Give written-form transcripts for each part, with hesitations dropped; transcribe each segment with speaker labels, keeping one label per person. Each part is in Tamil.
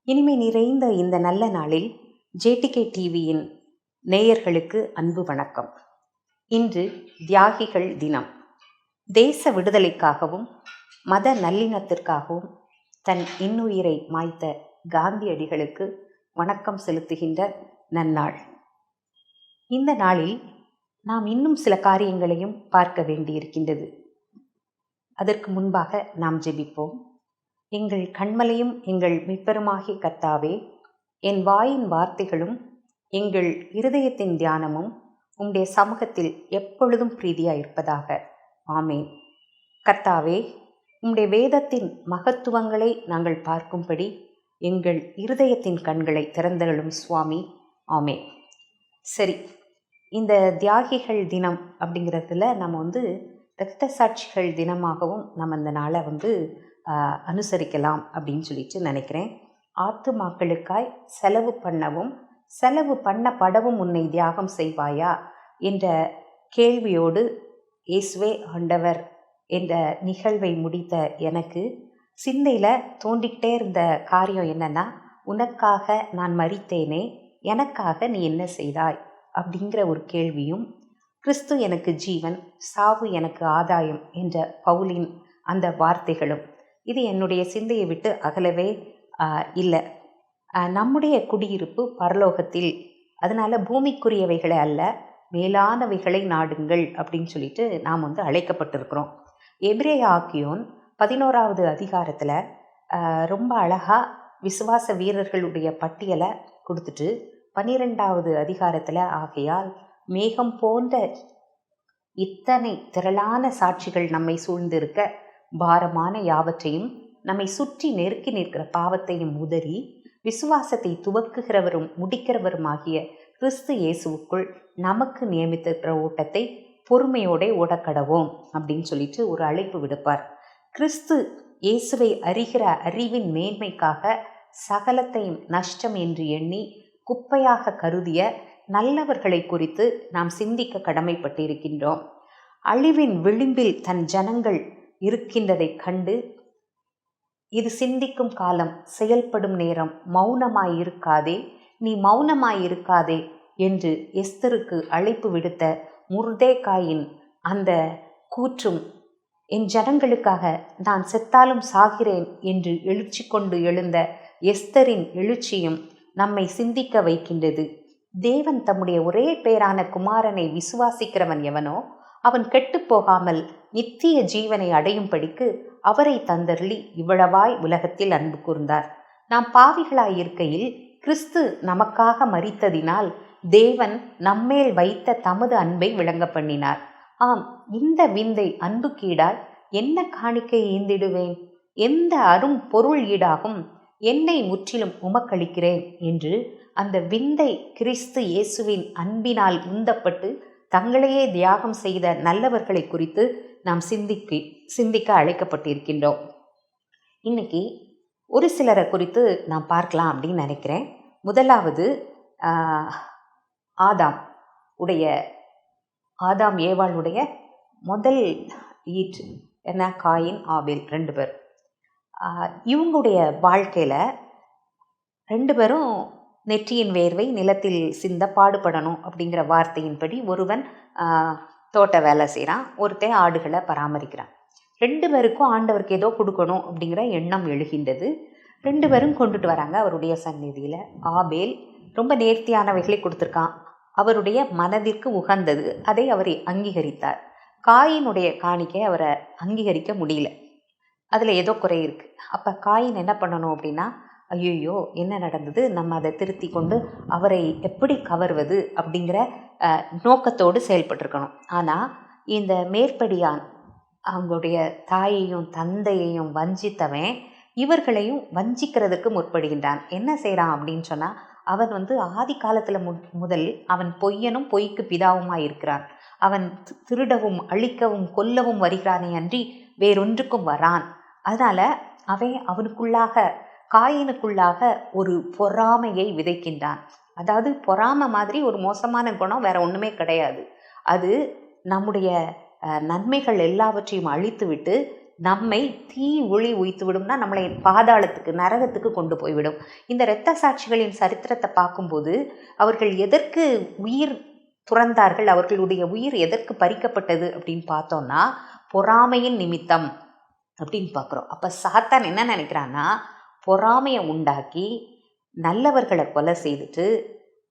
Speaker 1: இனிமை நிறைந்த இந்த நல்ல நாளில் ஜேடிகே டிவியின் நேயர்களுக்கு அன்பு வணக்கம். இன்று தியாகிகள் தினம். தேச விடுதலைக்காகவும் மத நல்லிணத்திற்காகவும் தன் இன்னுயிரை மாய்த்த காந்தியடிகளுக்கு வணக்கம் செலுத்துகின்ற நன்னாள். இந்த நாளில் நாம் இன்னும் சில காரியங்களையும் பார்க்க வேண்டியிருக்கின்றது. அதற்கு முன்பாக நாம் ஜெபிப்போம். எங்கள் கண்மலையும் எங்கள் மீட்பெருமாகிய கர்த்தாவே, என் வாயின் வார்த்தைகளும் எங்கள் இருதயத்தின் தியானமும் உம்முடைய சமூகத்தில் எப்பொழுதும் பிரீதியாயிருப்பதாக. ஆமேன். கர்த்தாவே, உம்முடைய வேதத்தின் மகத்துவங்களை நாங்கள் பார்க்கும்படி எங்கள் இருதயத்தின் கண்களை திறந்தருளும் சுவாமி. ஆமேன். சரி, இந்த தியாகிகள் தினம் அப்படிங்கிறதுல நம்ம இரத்த சாட்சிகள் தினமாகவும் நம்ம இந்த நாளை அனுசரிக்கலாம் அப்படின்னு சொல்லிட்டு நினைக்கிறேன். ஆத்துமாக்களுக்காய் செலவு பண்ணவும் செலவு பண்ணப்படவும் உன்னை தியாகம் செய்வாயா என்ற கேள்வியோடு இயேசுவே ஆண்டவர் என்ற நிகழ்வை முடித்த எனக்கு சிந்தையில் தோண்டிக்கிட்டே இருந்த காரியம் என்னன்னா, உனக்காக நான் மரித்தேனே, எனக்காக நீ என்ன செய்தாய் அப்படிங்கிற ஒரு கேள்வியும், கிறிஸ்து எனக்கு ஜீவன், சாவு எனக்கு ஆதாயம் என்ற பவுலின் அந்த வார்த்தைகளும். இது என்னுடைய சிந்தையை விட்டு அகலவே இல்லை. நம்முடைய குடியிருப்பு பரலோகத்தில், அதனால் பூமிக்குரியவைகளை அல்ல மேலானவைகளை நாடுங்கள் அப்படின்னு சொல்லிட்டு நாம் அழைக்கப்பட்டிருக்கிறோம். எபிரேய ஆக்கியோன் 11வது அதிகாரத்தில் ரொம்ப அழகாக விசுவாச வீரர்களுடைய பட்டியலை கொடுத்துட்டு 12வது அதிகாரத்தில், ஆகையால் மேகம் போன்ற இத்தனை திரளான சாட்சிகள் நம்மை சூழ்ந்திருக்க பாரமான யாவற்றையும் நம்மை சுற்றி நெருக்கி நிற்கிற பாவத்தையும் உதறி விசுவாசத்தை துவக்குகிறவரும் முடிக்கிறவருமாகிய கிறிஸ்து இயேசுவுக்குள் நமக்கு நியமித்திருக்கிற ஓட்டத்தை பொறுமையோட ஓடக்கடவோம் அப்படின்னு சொல்லிட்டு ஒரு அழைப்பு விடுப்பார். கிறிஸ்து இயேசுவை அறிகிற அறிவின் மேன்மைக்காக சகலத்தையும் நஷ்டம் என்று எண்ணி குப்பையாக கருதிய நல்லவர்களை குறித்து நாம் சிந்திக்க கடமைப்பட்டிருக்கின்றோம். அழிவின் விளிம்பில் தன் ஜனங்கள் இருக்கின்றதை கண்டு, இது சிந்திக்கும் காலம், செயல்படும் நேரம், மௌனமாயிருக்காதே, நீ மௌனமாயிருக்காதே என்று எஸ்தருக்கு அழைப்பு விடுத்த முர்தேகாயின் அந்த கூற்றும், என் ஜனங்களுக்காக நான் செத்தாலும் சாகிறேன் என்று எழுச்சி கொண்டு எழுந்த எஸ்தரின் எழுச்சியும் நம்மை சிந்திக்க வைக்கின்றது. தேவன் தம்முடைய ஒரே பேரான குமாரனை விசுவாசிக்கிறவன் எவனோ அவன் கெட்டு போகாமல் நித்திய ஜீவனை அடையும்படிக்கு அவரை தந்தருளி இவ்வளவாய் உலகத்தில் அன்பு கூர்ந்தார். நாம் பாவிகளாயிருக்கையில் கிறிஸ்து நமக்காக மரித்ததினால் தேவன் நம்மேல் வைத்த தமது அன்பை விளங்க பண்ணினார். ஆம், இந்த விந்தை அன்புக்கீடாய் என்ன காணிக்கை ஈந்திடுவேன்? எந்த அரும் பொருள் ஈடாகும்? என்னை முற்றிலும் உமக்களிக்கிறேன் என்று அந்த விந்தை கிறிஸ்து இயேசுவின் அன்பினால் உந்தப்பட்டு தங்களையே தியாகம் செய்த நல்லவர்களை குறித்து நாம் சிந்திக்க அழைக்கப்பட்டிருக்கின்றோம். இன்னைக்கு ஒரு சிலரை குறித்து நாம் பார்க்கலாம் அப்படின்னு நினைக்கிறேன். முதலாவது ஆதாம் ஏவாளுடைய முதல் ஈற்று என்ன, காயின் ஆபேல் 2 பேர். இவங்களுடைய வாழ்க்கையில் 2 பேரும் நெற்றியின் வேர்வை நிலத்தில் சிந்த பாடுபடணும் அப்படிங்கிற வார்த்தையின்படி ஒருவன் தோட்ட வேலை செய்கிறான், ஒருத்தன் ஆடுகளை பராமரிக்கிறான். 2 பேருக்கும் ஆண்டவருக்கு ஏதோ கொடுக்கணும் அப்படிங்கிற எண்ணம் எழுகின்றது. 2 பேரும் கொண்டுட்டு வராங்க அவருடைய சந்நிதியில். ஆபேல் ரொம்ப நேர்த்தியானவைகளை கொடுத்துருக்கான், அவருடைய மனதிற்கு உகந்தது, அதை அவர் அங்கீகரித்தார். காயினுடைய காணிக்கை அவரை அங்கீகரிக்க முடியல, அதில் ஏதோ குறை இருக்குது. அப்போ காயின் என்ன பண்ணணும் அப்படின்னா, ஐயோ என்ன நடந்தது, நம்ம அதை திருத்தி கொண்டு அவரை எப்படி கவர்வது அப்படிங்கிற நோக்கத்தோடு செயல்பட்டிருக்கணும். ஆனால் இந்த மேற்படியான் அவங்களுடைய தாயையும் தந்தையையும் வஞ்சித்தவன் இவர்களையும் வஞ்சிக்கிறதுக்கு முற்படுகின்றான். என்ன செய்கிறான் அப்படின்னு சொன்னால், அவன் ஆதி காலத்தில் முதல் அவன் பொய்யனும் பொய்க்கு பிதாவுமாய் இருக்கிறான். அவன் திருடவும் அழிக்கவும் கொல்லவும் வருகிறானே அன்றி வேறொன்றுக்கும் வரான். அதனால் அவனுக்குள்ளாக காயினுக்குள்ளாக ஒரு பொறாமையை விதைக்கின்றான். அதாவது பொறாமை மாதிரி ஒரு மோசமான குணம் வேற ஒன்றுமே கிடையாது. அது நம்முடைய நன்மைகள் எல்லாவற்றையும் அழித்துவிட்டு நம்மை தீ ஒளி உய்த்து விடும்னா நம்மளை பாதாளத்துக்கு நரகத்துக்கு கொண்டு போய்விடும். இந்த இரத்த சாட்சிகளின் சரித்திரத்தை பார்க்கும்போது அவர்கள் எதற்கு உயிர் துறந்தார்கள், அவர்களுடைய உயிர் எதற்கு பறிக்கப்பட்டது அப்படின்னு பார்த்தோம்னா பொறாமையின் நிமித்தம் அப்படின்னு பார்க்குறோம். அப்போ சாத்தான் என்ன நினைக்கிறான்னா, பொறாமையை உண்டாக்கி நல்லவர்களை கொலை செய்துட்டு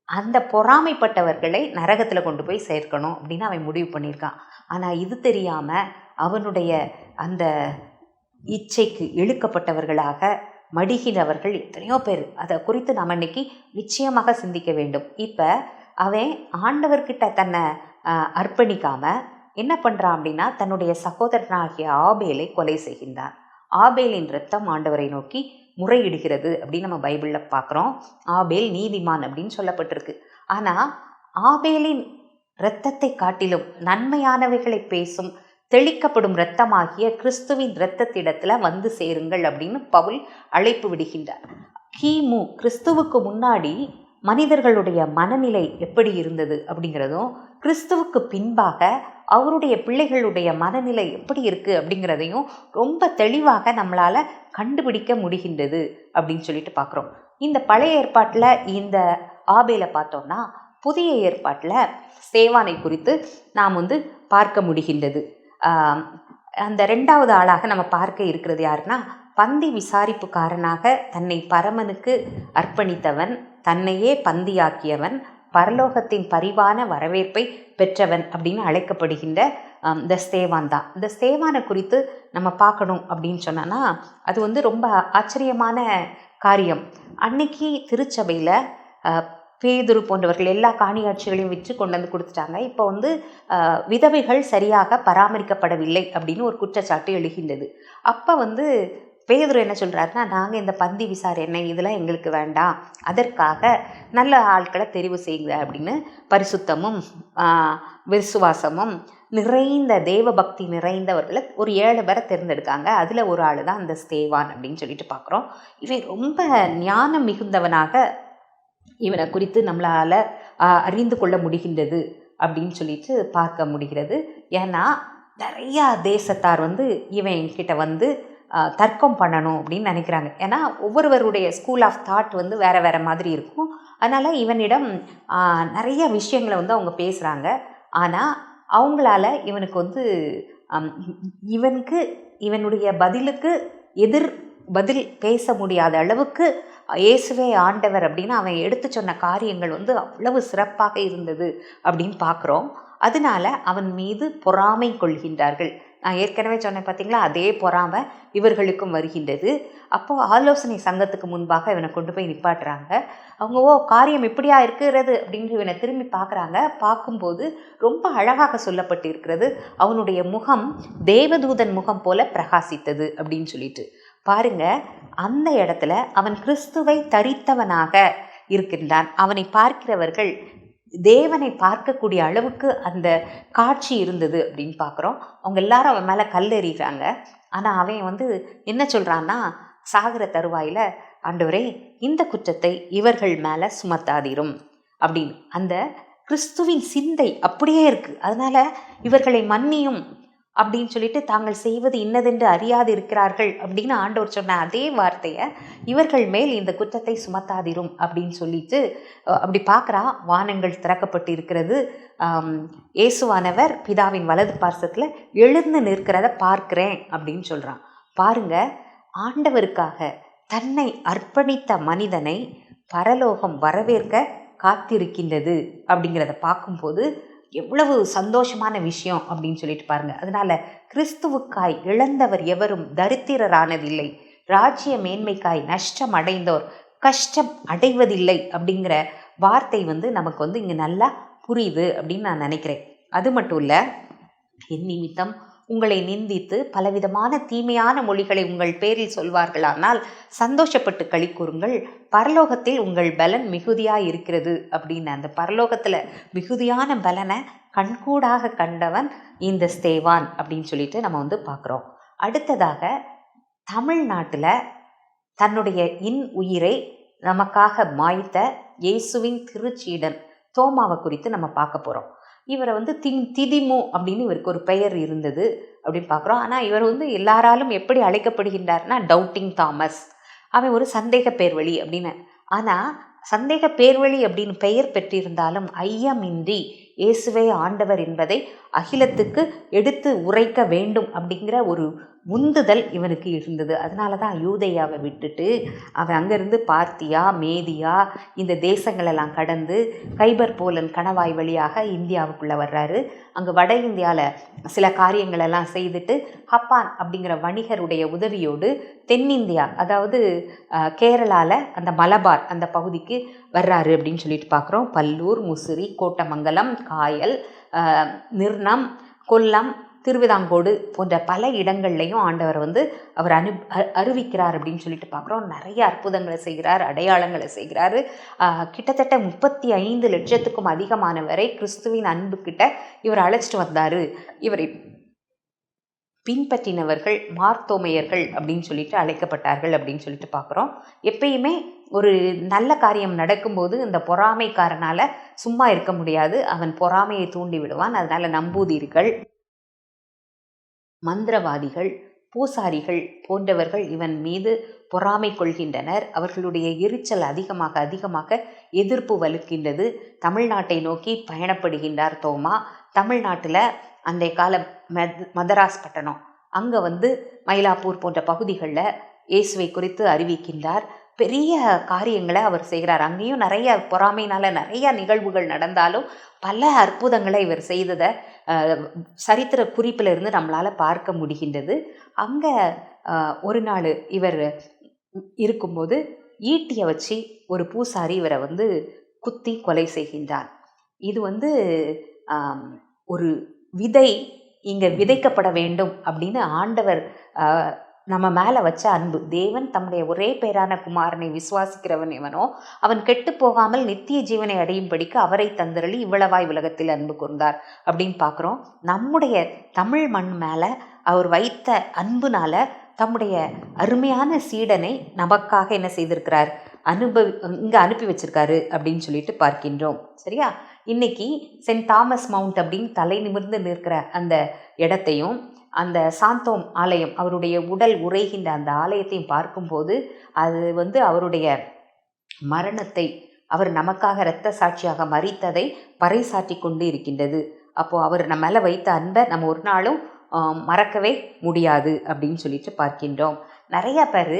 Speaker 1: அந்த பொறாமைப்பட்டவர்களை நரகத்தில் கொண்டு போய் சேர்க்கணும் அப்படின்னு அவன் முடிவு பண்ணியிருக்கான். ஆனால் இது தெரியாமல் அவனுடைய அந்த இச்சைக்கு இழுக்கப்பட்டவர்களாக மடிகிறவர்கள் எத்தனையோ பேர். அதை குறித்து நாம் இன்னைக்கு நிச்சயமாக சிந்திக்க வேண்டும். இப்போ அவன் ஆண்டவர்கிட்ட தன்னை அர்ப்பணிக்காமல் என்ன பண்ணுறான் அப்படின்னா, தன்னுடைய சகோதரனாகிய ஆபேலை கொலை செய்கின்றான். ஆபேலின் இரத்தம் ஆண்டவரை நோக்கி முறையிடுகிறது அப்படின்னு நம்ம பைபிளில் பார்க்குறோம். ஆபேல் நீதிமான் அப்படின்னு சொல்லப்பட்டிருக்கு. ஆனால் ஆபேலின் இரத்தத்தை காட்டிலும் நன்மையானவைகளை பேசும் தெளிக்கப்படும் இரத்தமாகிய கிறிஸ்துவின் இரத்தத்திடத்தில் வந்து சேருங்கள் அப்படின்னு பவுல் அழைப்பு விடுகின்றார். கிமு கிறிஸ்துவுக்கு முன்னாடி மனிதர்களுடைய மனநிலை எப்படி இருந்தது அப்படிங்கிறதும், கிறிஸ்துவுக்கு பின்பாக அவருடைய பிள்ளைகளுடைய மனநிலை எப்படி இருக்குது அப்படிங்கிறதையும் ரொம்ப தெளிவாக நம்மளால் கண்டுபிடிக்க முடிகின்றது அப்படின்னு சொல்லிட்டு பார்க்குறோம். இந்த பழைய ஏற்பாட்டில் இந்த ஆபேலை பார்த்தோம்னா, புதிய ஏற்பாட்டில் ஸ்தேவானை குறித்து நாம் பார்க்க முடிகின்றது. அந்த ரெண்டாவது ஆளாக நம்ம பார்க்க இருக்கிறது யாருன்னா, பந்தி விசாரிப்புக்காரனாக தன்னை பரமனுக்கு அர்ப்பணித்தவன், தன்னையே பந்தியாக்கியவன், பரலோகத்தின் பரிவான வரவேற்பை பெற்றவன் அப்படின்னு அழைக்கப்படுகின்ற இந்த ஸ்தேவான் தான். இந்த ஸ்தேவானை குறித்து நம்ம பார்க்கணும் அப்படின்னு சொன்னோன்னா, அது ரொம்ப ஆச்சரியமான காரியம். அன்னைக்கு திருச்சபையில் பேதுரு போன்றவர்கள் எல்லா காணியாட்சிகளையும் விற்று கொண்டு வந்து கொடுத்துட்டாங்க. இப்போ விதவைகள் சரியாக பராமரிக்கப்படவில்லை அப்படின்னு ஒரு குற்றச்சாட்டு எழுகின்றது. அப்போ பேதுரு என்ன சொல்கிறாருன்னா, நாங்கள் இந்த பந்தி விசாரணை இதெல்லாம் எங்களுக்கு வேண்டாம், அதற்காக நல்ல ஆட்களை தெரிவு செய்யுங்க அப்படின்னு பரிசுத்தமும் விசுவாசமும் நிறைந்த தேவ பக்தி நிறைந்தவர்களை ஒரு 7 பேரை தேர்ந்தெடுக்காங்க. அதில் ஒரு ஆள் தான் அந்த ஸ்தேவான் அப்படின்னு சொல்லிட்டு பார்க்குறோம். இவன் ரொம்ப ஞானம் மிகுந்தவனாக இவனை குறித்து நம்மளால் அறிந்து கொள்ள முடிகின்றது அப்படின்னு சொல்லிட்டு பார்க்க முடிகிறது. ஏன்னா நிறையா தேசத்தார் இவன் கிட்ட தர்க்கம் பண்ணணும் அப்படின்னு நினைக்கிறாங்க. ஏன்னா ஒவ்வொருவருடைய ஸ்கூல் ஆஃப் தாட் வேறு வேறு மாதிரி இருக்கும். அதனால் இவனிடம் நிறைய விஷயங்களை அவங்க பேசுகிறாங்க. ஆனால் அவங்களால இவனுக்கு இவனுடைய பதிலுக்கு பதில் பேச முடியாத அளவுக்கு இயேசுவே ஆண்டவர் அப்படின்னு அவன் எடுத்து சொன்ன காரியங்கள் அவ்வளவு சிறப்பாக இருந்தது அப்படின்னு பார்க்குறோம். அதனால அவன் மீது பொறாமை கொள்கின்றார்கள். நான் ஏற்கனவே சொன்னேன் பார்த்தீங்களா, அதே பொறாமை இவர்களுக்கும் வருகின்றது. அப்போது ஆலோசனை சங்கத்துக்கு முன்பாக இவனை கொண்டு போய் நிப்பாட்டுறாங்க. அவங்க காரியம் இப்படியா இருக்கிறது அப்படின்னு இவனை திரும்பி பார்க்குறாங்க. பார்க்கும்போது ரொம்ப அழகாக சொல்லப்பட்டு இருக்கிறது, அவனுடைய முகம் தேவதூதன் முகம் போல பிரகாசித்தது அப்படின்னு சொல்லிட்டு பாருங்க. அந்த இடத்துல அவன் கிறிஸ்துவை தரித்தவனாக இருக்கின்றான். அவனை பார்க்கிறவர்கள் தேவனை பார்க்கக்கூடிய அளவுக்கு அந்த காட்சி இருந்தது அப்படின்னு பார்க்குறோம். அவங்க எல்லாரும் அவன் மேலே கல்லெறிகிறாங்க. ஆனால் அவன் என்ன சொல்கிறான்னா, சாகிற தருவாயில், ஆண்டவரே இந்த குற்றத்தை இவர்கள் மேலே சுமத்தாதிரும் அப்படின்னு. அந்த கிறிஸ்துவின் சிந்தை அப்படியே இருக்குது. அதனால் இவர்களை மன்னியும் அப்படின்னு சொல்லிட்டு, தாங்கள் செய்வது இன்னதென்று அறியாது இருக்கிறார்கள் அப்படின்னு ஆண்டவர் சொன்ன அதே வார்த்தையை இவர்கள் மேல் இந்த குற்றத்தை சுமத்தாதிரும் அப்படின்னு சொல்லிட்டு அப்படி பார்க்குறா. வானங்கள் திறக்கப்பட்டு இருக்கிறது. இயேசுவானவர் பிதாவின் வலது பார்சத்தில் எழுந்து நிற்கிறத பார்க்கிறேன் அப்படின்னு சொல்கிறான். பாருங்க, ஆண்டவருக்காக தன்னை அர்ப்பணித்த மனிதனை பரலோகம் வரவேற்க காத்திருக்கின்றது அப்படிங்கிறத பார்க்கும்போது எவ்வளவு சந்தோஷமான விஷயம் அப்படின்னு சொல்லிட்டு பாருங்கள். அதனால் கிறிஸ்துவுக்காய் இழந்தவர் எவரும் தரித்திரரானதில்லை, ராஜ்ய மேன்மைக்காய் நஷ்டம் அடைந்தோர் கஷ்டம் அடைவதில்லை அப்படிங்கிற வார்த்தை நமக்கு இங்கே நல்லா புரியுது அப்படின்னு நான் நினைக்கிறேன். அது மட்டும் இல்லை, என் நிமித்தம் உங்களை நிந்தித்து பலவிதமான தீமையான மொழிகளை உங்கள் பேரில் சொல்வார்களானால் சந்தோஷப்பட்டு களி கூறுங்கள், பரலோகத்தில் உங்கள் பலன் மிகுதியாக இருக்கிறது அப்படின்னு. அந்த பரலோகத்தில் மிகுதியான பலனை கண்கூடாக கண்டவன் இந்த ஸ்தேவான் அப்படின்னு சொல்லிட்டு நம்ம பார்க்குறோம். அடுத்ததாக தமிழ்நாட்டில் தன்னுடைய உயிரை நமக்காக மாய்த்த இயேசுவின் திருச்சீடன் தோமாவை குறித்து நம்ம பார்க்க போகிறோம். இவரை திதிமு அப்படின்னு இவருக்கு ஒரு பெயர் இருந்தது. அப்படின்னு பார்க்குறோம். ஆனால் இவர் வந்து எல்லாராலும் எப்படி அழைக்கப்படுகின்றார்னா டவுட்டிங் தாமஸ். அவன் ஒரு சந்தேக பேர்வழி அப்படின்னு. ஆனால் சந்தேக பேர்வழி அப்படின்னு பெயர் பெற்றிருந்தாலும் ஐயமின்றி இயேசுவே ஆண்டவர் என்பதை அகிலத்துக்கு எடுத்து உரைக்க வேண்டும் அப்படிங்கிற ஒரு உந்துதல் இவனுக்கு இருந்தது. அதனால தான் யூதேயாவை விட்டுட்டு அவன் அங்கேருந்து பார்த்தியா, மேதியா இந்த தேசங்களெல்லாம் கடந்து கைபர் போலன் கணவாய் வழியாக இந்தியாவுக்குள்ளே வர்றாரு. அங்கே வட இந்தியாவில் சில காரியங்களெல்லாம் செய்துட்டு ஹப்பான் அப்படிங்கிற வணிகருடைய உதவியோடு தென்னிந்தியா, அதாவது கேரளாவில் அந்த மலபார் அந்த பகுதிக்கு வர்றாரு அப்படின்னு சொல்லிட்டு பார்க்குறோம். பல்லூர், முசிறி, கோட்டமங்கலம், காயல், நிர்ணம், கொல்லம், திருவிதாங்கோடு போன்ற பல இடங்கள்லையும் ஆண்டவர் வந்து அவர் அறிவிக்கிறார் அப்படின்னு சொல்லிட்டு பார்க்குறோம். நிறைய அற்புதங்களை செய்கிறார், அடையாளங்களை செய்கிறாரு. கிட்டத்தட்ட 35 லட்சத்துக்கும் அதிகமானவரை கிறிஸ்துவின் அன்பு கிட்ட இவர் அழைச்சிட்டு வந்தார். இவரை பின்பற்றினவர்கள் மார்த்தோமையர்கள் அப்படின்னு சொல்லிட்டு அழைக்கப்பட்டார்கள் அப்படின்னு சொல்லிட்டு பார்க்குறோம். எப்பயுமே ஒரு நல்ல காரியம் நடக்கும்போது இந்த பொறாமைக்காரனால் சும்மா இருக்க முடியாது. அவன் பொறாமையை தூண்டி விடுவான். அதனால் நம்பூதிரிகள், மந்திரவாதிகள், பூசாரிகள் போன்றவர்கள் இவன் மீது பொறாமை கொள்கின்றனர். அவர்களுடைய எரிச்சல் அதிகமாக எதிர்ப்பு வலுக்கின்றது. தமிழ்நாட்டை நோக்கி பயணப்படுகின்றார் தோமா. தமிழ்நாட்டில் அந்த கால மதராஸ் பட்டணம், அங்கே வந்து மயிலாப்பூர் போன்ற பகுதிகளில் இயேசுவை குறித்து அறிவிக்கின்றார். பெரிய காரியங்களை அவர் செய்கிறார். அங்கேயும் நிறைய பொறாமையினால் நிறைய நிகழ்வுகள் நடந்தாலும் பல அற்புதங்களை இவர் செய்ததை சரித்திர குறிப்பிலிருந்து நம்மளால் பார்க்க முடிகின்றது. அங்கே ஒரு நாள் இவர் இருக்கும்போது ஈட்டியை வச்சு ஒரு பூசாரி இவரை வந்து குத்தி கொலை செய்கின்றார். இது வந்து ஒரு விதை இங்கே விதைக்கப்பட வேண்டும் அப்படின்னு ஆண்டவர் நம்ம மேலே வச்ச அன்பு. தேவன் தம்முடைய ஒரே பேரான குமாரனை விசுவாசிக்கிறவன் எவனோ அவன் கெட்டு போகாமல் நித்திய ஜீவனை அடையும்படிக்கு அவரை தந்தருளி இவ்வளவாய் உலகத்தில் அன்பு கூர்ந்தார் அப்படின்னு பார்க்குறோம். நம்முடைய தமிழ் மண் மேலே அவர் வைத்த அன்புனால தம்முடைய அருமையான சீடனை நமக்காக என்ன செய்திருக்கிறார், இங்கே அனுப்பி வச்சிருக்காரு அப்படின்னு சொல்லிட்டு பார்க்கின்றோம். சரியா? இன்னைக்கு சென்ட் தாமஸ் மவுண்ட் அப்படின்னு தலை நிமிர்ந்து நிற்கிற அந்த இடத்தையும் அந்த சாந்தோம் ஆலயம், அவருடைய உடல் உறைகின்ற அந்த ஆலயத்தையும் பார்க்கும்போது அது வந்து அவருடைய மரணத்தை, அவர் நமக்காக இரத்த சாட்சியாக மரித்ததை பறைசாற்றி கொண்டு இருக்கின்றது. அப்போது அவர் நம்ம மேலே வைத்த அன்பை நம்ம ஒரு நாளும் மறக்கவே முடியாது அப்படின்னு சொல்லிட்டு பார்க்கின்றோம். நிறைய பேர்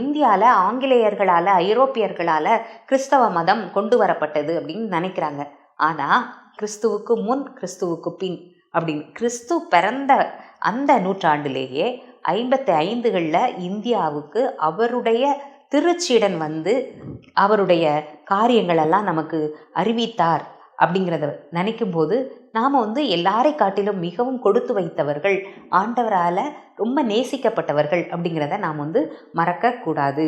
Speaker 1: இந்தியாவில் ஆங்கிலேயர்களால், ஐரோப்பியர்களால் கிறிஸ்தவ மதம் கொண்டு வரப்பட்டது அப்படின்னு நினைக்கிறாங்க. ஆனால் கிறிஸ்துவுக்கு முன் கிறிஸ்துவுக்கு பின் அப்படின்னு, கிறிஸ்து பிறந்த அந்த நூற்றாண்டிலேயே 55களில் இந்தியாவுக்கு அவருடைய திருச்சீடன் வந்து அவருடைய காரியங்களெல்லாம் நமக்கு அறிவித்தார் அப்படிங்கிறத நினைக்கும்போது நாம் வந்து எல்லாரை காட்டிலும் மிகவும் கொடுத்து வைத்தவர்கள், ஆண்டவரால் ரொம்ப நேசிக்கப்பட்டவர்கள் அப்படிங்கிறத நாம் வந்து மறக்கக்கூடாது.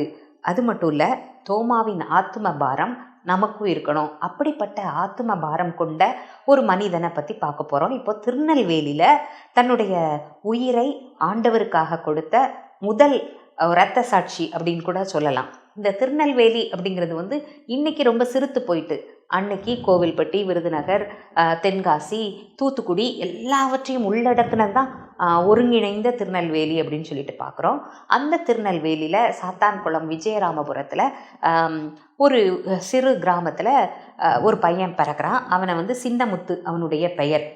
Speaker 1: அது மட்டும் இல்லை, தோமாவின் ஆத்ம பாரம் நமக்கும் இருக்கணும். அப்படிப்பட்ட ஆத்ம பாரம் கொண்ட ஒரு மனிதனை பற்றி பார்க்க போகிறோம். இப்போ திருநெல்வேலியில் தன்னுடைய உயிரை ஆண்டவருக்காக கொடுத்த முதல் இரத்த சாட்சி அப்படின்னு கூட சொல்லலாம். இந்த திருநெல்வேலி அப்படிங்கிறது வந்து இன்றைக்கி ரொம்ப சிறுத்து போயிட்டு, அன்னைக்கு கோவில்பட்டி, விருதுநகர், தென்காசி, தூத்துக்குடி எல்லாவற்றையும் உள்ளடக்குனது தான் ஒருங்கிணைந்த திருநெல்வேலி அப்படின்னு சொல்லிட்டு பார்க்குறோம். அந்த திருநெல்வேலியில் சாத்தான்குளம் விஜயராமபுரத்தில் ஒரு சிறு கிராமத்தில் ஒரு பையன் பிறக்கிறான். அவனை வந்து சின்னமுத்து அவனுடைய பெயர்.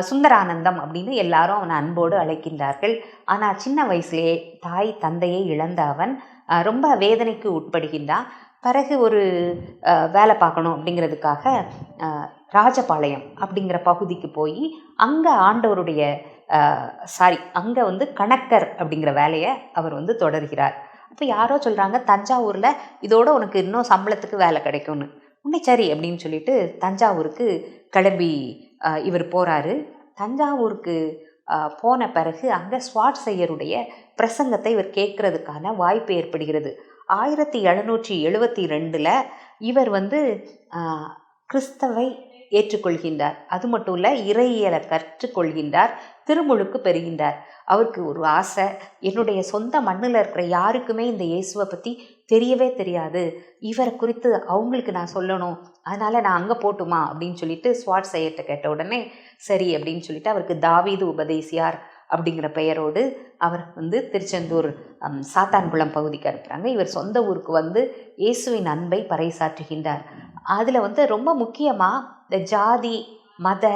Speaker 1: சுந்தரானந்தம் அப்படின்னு எல்லாரும் அவனை அன்போடு அழைக்கின்றார்கள். ஆனால் சின்ன வயசுலேயே தாய் தந்தையை இழந்த அவன் ரொம்ப வேதனைக்கு உட்படுகின்றான். பிறகு ஒரு வேலை பார்க்கணும் அப்படிங்கிறதுக்காக ராஜபாளையம் அப்படிங்கிற பகுதிக்கு போய் அங்கே ஆண்டவருடைய அங்கே வந்து கணக்கர் அப்படிங்கிற வேலையை அவர் வந்து தொடர்கிறார். அப்போ யாரோ சொல்கிறாங்க, தஞ்சாவூரில் இதோட உனக்கு இன்னும் சம்பளத்துக்கு வேலை கிடைக்கும்னு. உடனே சரி அப்படின்னு சொல்லிட்டு தஞ்சாவூருக்கு கிளம்பி இவர் போகிறாரு. தஞ்சாவூருக்கு போன பிறகு அங்கே ஸ்வாட்சையருடைய பிரசங்கத்தை இவர் கேட்கறதுக்கான வாய்ப்பு ஏற்படுகிறது. 1772 இவர் வந்து கிறிஸ்தவை ஏற்றுக்கொள்கின்றார். அது மட்டும் இல்லை, இறையியலை கற்றுக்கொள்கின்றார், திருமுழுக்கு பெறுகின்றார். அவருக்கு ஒரு ஆசை, என்னுடைய சொந்த மண்ணில் இருக்கிற யாருக்குமே இந்த இயேசுவை பற்றி தெரியவே தெரியாது, இவரை குறித்து அவங்களுக்கு நான் சொல்லணும், அதனால் நான் அங்கே போட்டுமா அப்படின்னு சொல்லிட்டு ஸ்வாட்சையர்கிட்ட கேட்ட உடனே சரி அப்படின்னு சொல்லிட்டு அவருக்கு தாவீது உபதேசியார் அப்படிங்கிற பெயரோடு அவர் வந்து திருச்செந்தூர் சாத்தான்குளம் பகுதிக்கு அனுப்புகிறாங்க. இவர் சொந்த ஊருக்கு வந்து இயேசுவின் அன்பை பறைசாற்றுகின்றார். அதில் வந்து ரொம்ப முக்கியமாக இந்த ஜாதி மத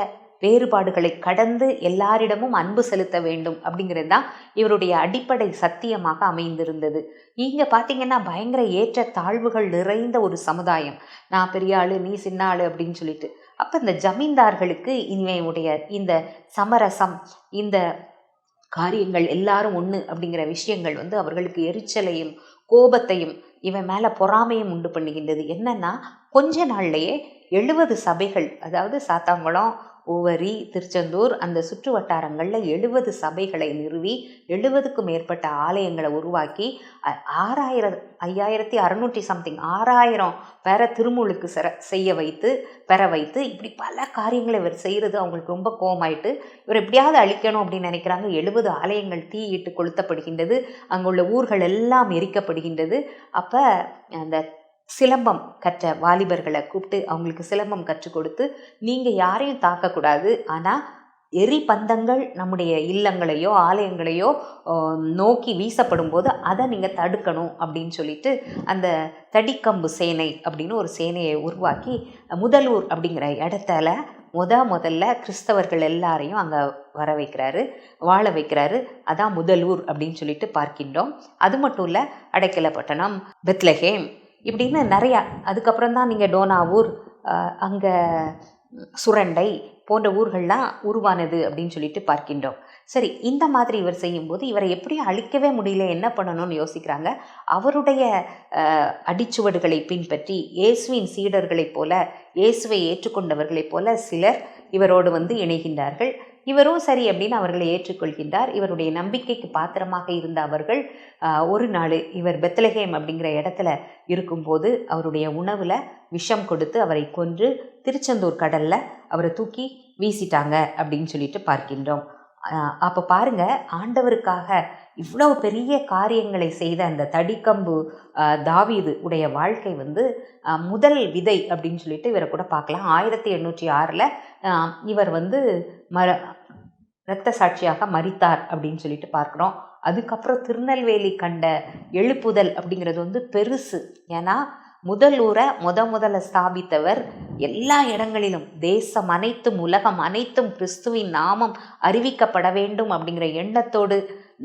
Speaker 1: வேறுபாடுகளை கடந்து எல்லாரிடமும் அன்பு செலுத்த வேண்டும் அப்படிங்கிறது தான் இவருடைய அடிப்படை சத்தியமாக அமைந்திருந்தது. இங்கே பார்த்தீங்கன்னா பயங்கர ஏற்ற தாழ்வுகள் நிறைந்த ஒரு சமுதாயம். நான் பெரிய ஆளு, நீ சின்ன ஆளு அப்படின்னு சொல்லிட்டு. அப்போ இந்த ஜமீன்தார்களுக்கு இவனுடைய இந்த சமரசம், இந்த காரியங்கள் எல்லாரும் ஒன்று அப்படிங்கிற விஷயங்கள் வந்து அவர்களுக்கு எரிச்சலையும் கோபத்தையும் இவன் மேலே பொறாமையும் உண்டு பண்ணுகின்றது. என்னன்னா கொஞ்ச நாள்லையே 70 சபைகள், அதாவது சாத்தான்குளம், உவரி, திருச்செந்தூர் அந்த சுற்று வட்டாரங்களில் 70 சபைகளை நிறுவி 70க்கும் மேற்பட்ட ஆலயங்களை உருவாக்கி 5600 சம்திங் 6000 பேரை திருமுழுக்கு பெற வைத்து இப்படி பல காரியங்களை இவர் செய்கிறது அவங்களுக்கு ரொம்ப கோவமாயிட்டு இவர் எப்படியாவது அழிக்கணும் அப்படின்னு நினைக்கிறாங்க. 70 ஆலயங்கள் தீயிட்டு கொளுத்தப்படுகின்றது. அங்குள்ள ஊர்கள் எல்லாம் எரிக்கப்படுகின்றது. அப்போ அந்த சிலம்பம் கற்ற வாலிபர்களை கூப்பிட்டு அவங்களுக்கு சிலம்பம் கற்றுக் கொடுத்து, நீங்கள் யாரையும் தாக்கக்கூடாது, ஆனால் எரிபந்தங்கள் நம்முடைய இல்லங்களையோ ஆலயங்களையோ நோக்கி வீசப்படும் போது அதை நீங்கள் தடுக்கணும் அப்படின்னு சொல்லிட்டு அந்த தடிக்கம்பு சேனை அப்படின்னு ஒரு சேனையை உருவாக்கி முதலூர் அப்படிங்கிற இடத்துல முதல்ல கிறிஸ்தவர்கள் எல்லாரையும் அங்கே வர வைக்கிறாரு, வாழ வைக்கிறாரு. அதான் முதலூர் அப்படின்னு சொல்லிட்டு பார்க்கின்றோம். அது மட்டும் இல்லை, அடைக்கலப்பட்டணம், பெத்லஹேம் இப்படின்னு நிறையா. அதுக்கப்புறம் தான் நீங்கள் டோனாவூர், அங்கே சுரண்டை போன்ற ஊர்கள்லாம் உருவானது அப்படின்னு சொல்லிட்டு பார்க்கின்றோம். சரி, இந்த மாதிரி இவர் செய்யும்போது இவரை எப்படியும் அழிக்கவே முடியல, என்ன பண்ணணும்னு யோசிக்கிறாங்க. அவருடைய அடிச்சுவடுகளை பின்பற்றி இயேசுவின் சீடர்களைப் போல, இயேசுவை ஏற்றுக்கொண்டவர்களைப் போல சிலர் இவரோடு வந்து இணைகின்றார்கள். இவரும் சரி அப்படின்னு அவர்களை ஏற்றுக்கொள்கின்றார். இவருடைய நம்பிக்கைக்கு பாத்திரமாக இருந்த அவர்கள் ஒரு நாள் இவர் பெத்லஹேம் அப்படிங்கிற இடத்துல இருக்கும்போது அவருடைய உணவில் விஷம் கொடுத்து அவரை கொன்று திருச்செந்தூர் கடலில் அவரை தூக்கி வீசிட்டாங்க அப்படின்னு சொல்லிட்டு பார்க்கின்றோம். அப்போ பாருங்க, ஆண்டவருக்காக இவ்வளோ பெரிய காரியங்களை செய்த அந்த தடிக்கம்பு தாவீது உடைய வாழ்க்கை வந்து முதல் விதை அப்படின்னு சொல்லிட்டு இவரை கூட பார்க்கலாம். 1806 இவர் வந்து இரத்த சாட்சியாக மரித்தார் அப்படின்னு சொல்லிட்டு பார்க்குறோம். அதுக்கப்புறம் திருநெல்வேலி கண்ட எழுப்புதல் அப்படிங்கிறது வந்து பெருசு. ஏன்னா முதலூரை முதல்ல ஸ்தாபித்தவர் எல்லா இடங்களிலும் தேசம் அனைத்தும் உலகம் அனைத்தும் கிறிஸ்துவின் நாமம் அறிவிக்கப்பட வேண்டும் அப்படிங்கிற எண்ணத்தோடு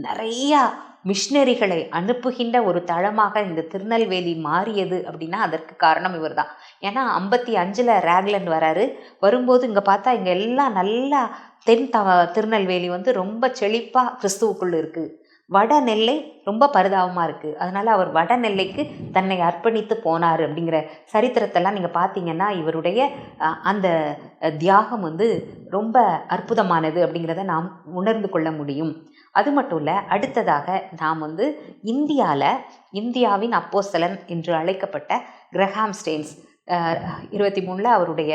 Speaker 1: நிறையா மிஷினரிகளை அனுப்புகின்ற ஒரு தளமாக இந்த திருநெல்வேலி மாறியது அப்படின்னா அதற்கு காரணம் இவர் தான். ஏன்னா 55 ராக்லண்ட் வராரு. வரும்போது இங்கே பார்த்தா இங்கே எல்லாம் நல்லா திருநெல்வேலி வந்து ரொம்ப செழிப்பாக கிறிஸ்துவுக்குள்ளே இருக்குது. வடநெல்லை ரொம்ப பரிதாபமாக இருக்குது. அதனால் அவர் வடநெல்லைக்கு தன்னை அர்ப்பணித்து போனார் அப்படிங்கிற சரித்திரத்தெல்லாம் நீங்கள் பார்த்தீங்கன்னா இவருடைய அந்த தியாகம் வந்து ரொம்ப அற்புதமானது அப்படிங்கிறத நாம் உணர்ந்து கொள்ள முடியும். அது மட்டும் இல்லை, அடுத்ததாக நாம் வந்து இந்தியாவின் அப்போஸ்தலன் என்று அழைக்கப்பட்ட கிரஹாம் ஸ்டெயின்ஸ் 23 அவருடைய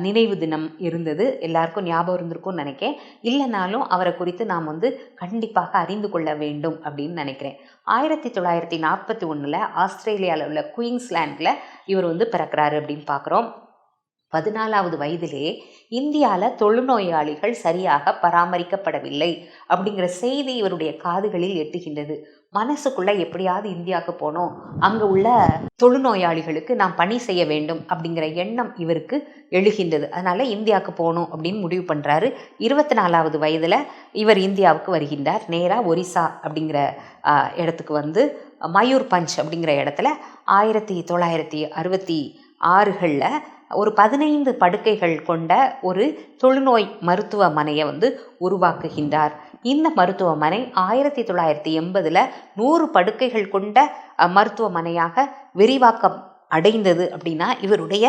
Speaker 1: நினைவு தினம் இருந்தது. எல்லாருக்கும் ஞாபகம் இருந்திருக்கும்னு நினைக்கிறேன். இல்லைனாலும் அவரை குறித்து நாம் வந்து கண்டிப்பாக அறிந்து கொள்ள வேண்டும் அப்படின்னு நினைக்கிறேன். 1941 ஆஸ்திரேலியாவில் உள்ள குயின்ஸ்லாண்டில் இவர் வந்து பிறக்கிறாரு அப்படின்னு பார்க்குறோம். 14வது வயதிலே இந்தியாவில் தொழுநோயாளிகள் சரியாக பராமரிக்கப்படவில்லை அப்படிங்கிற செய்தி இவருடைய காதுகளில் எட்டுகின்றது. மனசுக்குள்ளே எப்படியாவது இந்தியாவுக்கு போனோம், அங்கே உள்ள தொழுநோயாளிகளுக்கு நாம் பணி செய்ய வேண்டும் அப்படிங்கிற எண்ணம் இவருக்கு எழுகின்றது. அதனால் இந்தியாவுக்கு போகணும் அப்படின்னு முடிவு பண்ணுறாரு. 24வது வயதில் இவர் இந்தியாவுக்கு வருகின்றார். நேராக ஒரிசா அப்படிங்கிற இடத்துக்கு வந்து மயூர் பஞ்ச் அப்படிங்கிற இடத்துல 1966 ஒரு 15 படுக்கைகள் கொண்ட ஒரு தொழுநோய் மருத்துவமனையை வந்து உருவாக்குகின்றார். இந்த மருத்துவமனை 1980 100 படுக்கைகள் கொண்ட மருத்துவமனையாக விரிவாக்கம் அடைந்தது. அப்படின்னா இவருடைய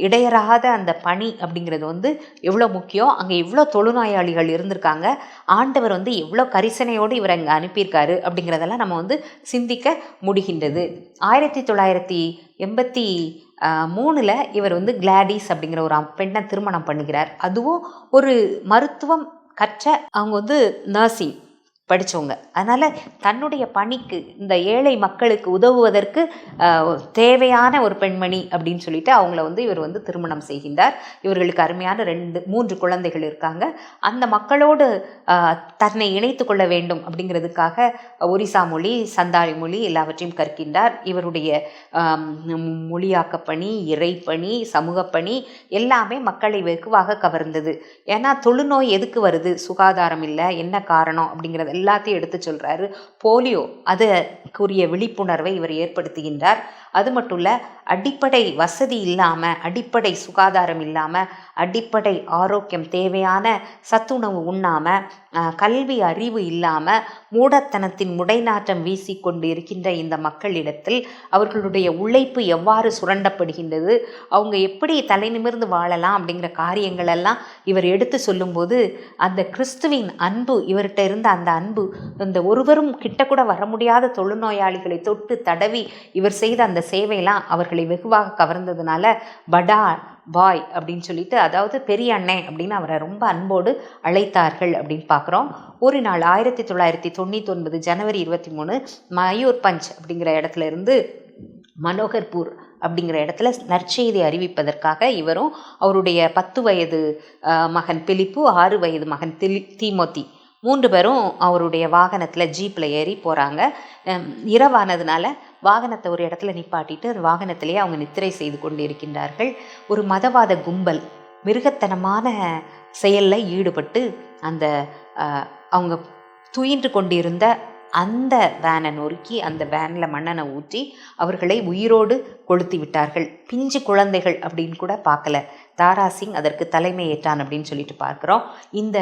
Speaker 1: இடையறாத அந்த பணி அப்படிங்கிறது வந்து எவ்வளோ முக்கியம். அங்கே எவ்வளோ தொழுநோயாளிகள் இருந்திருக்காங்க, ஆண்டவர் வந்து எவ்வளோ கரிசனையோடு இவர் அங்கே அனுப்பியிருக்காரு அப்படிங்கிறதெல்லாம் நம்ம வந்து சிந்திக்க முடிகின்றது. 1983 இவர் வந்து கிளாடிஸ் அப்படிங்கிற ஒரு பெண்ணை திருமணம் பண்ணுகிறார். அதுவும் ஒரு மருத்துவம் கற்ற அவங்க வந்து நர்சிங் படித்தவங்க. அதனால் தன்னுடைய பணிக்கு இந்த ஏழை மக்களுக்கு உதவுவதற்கு தேவையான ஒரு பெண்மணி அப்படின்னு சொல்லிட்டு அவங்கள இவர் திருமணம் செய்கின்றார். இவர்களுக்கு அருமையான 3 குழந்தைகள் இருக்காங்க. அந்த மக்களோடு தன்னை இணைத்து கொள்ள வேண்டும் அப்படிங்கிறதுக்காக ஒரிசா மொழி, சந்தாலி மொழி எல்லாவற்றையும் கற்கின்றார். இவருடைய மொழியாக்கப்பணி, இறைப்பணி, சமூகப்பணி எல்லாமே மக்களை வெகுவாக கவர்ந்தது. ஏன்னா தொழுநோய் எதுக்கு வருது, சுகாதாரம் இல்லை, என்ன காரணம் அப்படிங்கிறது எல்லாத்தையும் எடுத்து சொல்கிறாரு. போலியோ அதுக்குரிய விழிப்புணர்வை இவர் ஏற்படுத்துகின்றார். அது மட்டும் இல்லை, அடிப்படை வசதி இல்லாமல், அடிப்படை சுகாதாரம் இல்லாமல், அடிப்படை ஆரோக்கியம் தேவையான சத்துணவு உண்ணாமல், கல்வி அறிவு இல்லாமல் மூடத்தனத்தின் முடைநாற்றம் வீசிக்கொண்டு இருக்கின்ற இந்த மக்களிடத்தில் அவர்களுடைய உழைப்பு எவ்வாறு சுரண்டப்படுகின்றது, அவங்க எப்படி தலை நிமிர்ந்து வாழலாம் அப்படிங்கிற காரியங்கள் எல்லாம் இவர் எடுத்து சொல்லும்போது அந்த கிறிஸ்துவின் அன்பு, இவர்கிட்ட இருந்த அந்த அன்பு, இந்த ஒருவரும் கிட்ட கூட வர முடியாத தொழுநோயாளிகளை தொட்டு தடவி இவர் செய்த அந்த சேவையெல்லாம் அவர்களை வெகுவாக கவர்ந்ததுனால படா பாய் அப்படின்னு சொல்லிட்டு, அதாவது பெரிய அண்ணே அப்படின்னு அவரை ரொம்ப அன்போடு அழைத்தார்கள் அப்படின்னு பார்க்குறோம். ஒரு நாள் 1999 ஜனவரி 23 மயூர்பஞ்ச் அப்படிங்கிற இடத்துல இருந்து மனோகர்பூர் அப்படிங்கிற இடத்துல நற்செய்தி அறிவிப்பதற்காக இவரும் அவருடைய 10 வயது மகன் பிலிப்பு, 6 வயது மகன் தீமோத்தி 3 பேரும் அவருடைய வாகனத்தில் ஜீப்பில் ஏறி போகிறாங்க. இரவானதுனால வாகனத்தை ஒரு இடத்துல நிப்பாட்டிட்டு அந்த வாகனத்திலேயே அவங்க நித்திரை செய்து கொண்டு இருக்கின்றார்கள். ஒரு மதவாத கும்பல் மிருகத்தனமான செயலில் ஈடுபட்டு அந்த அவங்க துயின்று கொண்டிருந்த அந்த வேனை நொறுக்கி அந்த வேனில் மண்ணெண்ணை ஊற்றி அவர்களை உயிரோடு கொளுத்தி விட்டார்கள். பிஞ்சு குழந்தைகள் அப்படின்னு கூட பார்க்கல. தாராசிங் அதற்கு தலைமை ஏற்றான் அப்படின்னு சொல்லிட்டு பார்க்குறோம். இந்த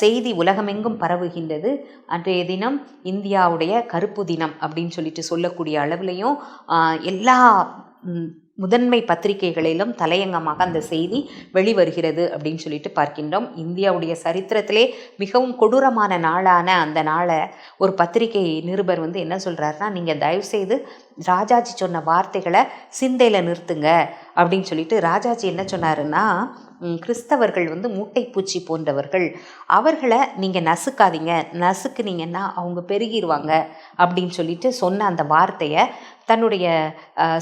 Speaker 1: செய்தி உலகமெங்கும் பரவுகின்றது. அன்றைய தினம் இந்தியாவுடைய கருப்பு தினம் அப்படின்னு சொல்லிட்டு சொல்லக்கூடிய அளவுலையும் எல்லா முதன்மை பத்திரிகைகளிலும் தலையங்கமாக அந்த செய்தி வெளிவருகிறது அப்படின்னு சொல்லிட்டு பார்க்கின்றோம். இந்தியாவுடைய சரித்திரத்திலே மிகவும் கொடூரமான நாளான அந்த நாளை ஒரு பத்திரிகை நிருபர் என்ன சொல்கிறாருன்னா, நீங்கள் தயவுசெய்து ராஜாஜி சொன்ன வார்த்தைகளை சிந்தையில் நிறுத்துங்க அப்படின்னு சொல்லிட்டு. ராஜாஜி என்ன சொன்னாருன்னா, கிறிஸ்தவர்கள் மூட்டைப்பூச்சி போன்றவர்கள், அவர்களை நீங்கள் நசுக்காதீங்க, நசுக்குனீங்கன்னா அவங்க பெருகிடுவாங்க அப்படின்னு சொல்லிட்டு சொன்ன அந்த வார்த்தையை தன்னுடைய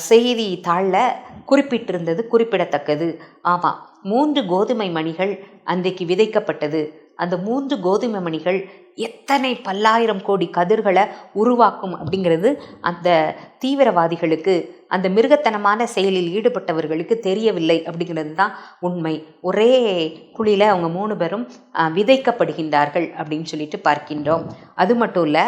Speaker 1: செய்தி தாளில் குறிப்பிட்டிருந்தது குறிப்பிடத்தக்கது. ஆமாம், 3 கோதுமை மணிகள் அன்றைக்கு விதைக்கப்பட்டது. அந்த 3 கோதுமை மணிகள் எத்தனை பல்லாயிரம் கோடி கதிர்களை உருவாக்கும் அப்படிங்கிறது அந்த தீவிரவாதிகளுக்கு, அந்த மிருகத்தனமான செயலில் ஈடுபட்டவர்களுக்கு தெரியவில்லை அப்படிங்கிறது தான் உண்மை. ஒரே குழியில் அவங்க 3 பேரும் விதைக்கப்படுகின்றார்கள் அப்படின்னு சொல்லிட்டு பார்க்கின்றோம். அது மட்டும் இல்லை,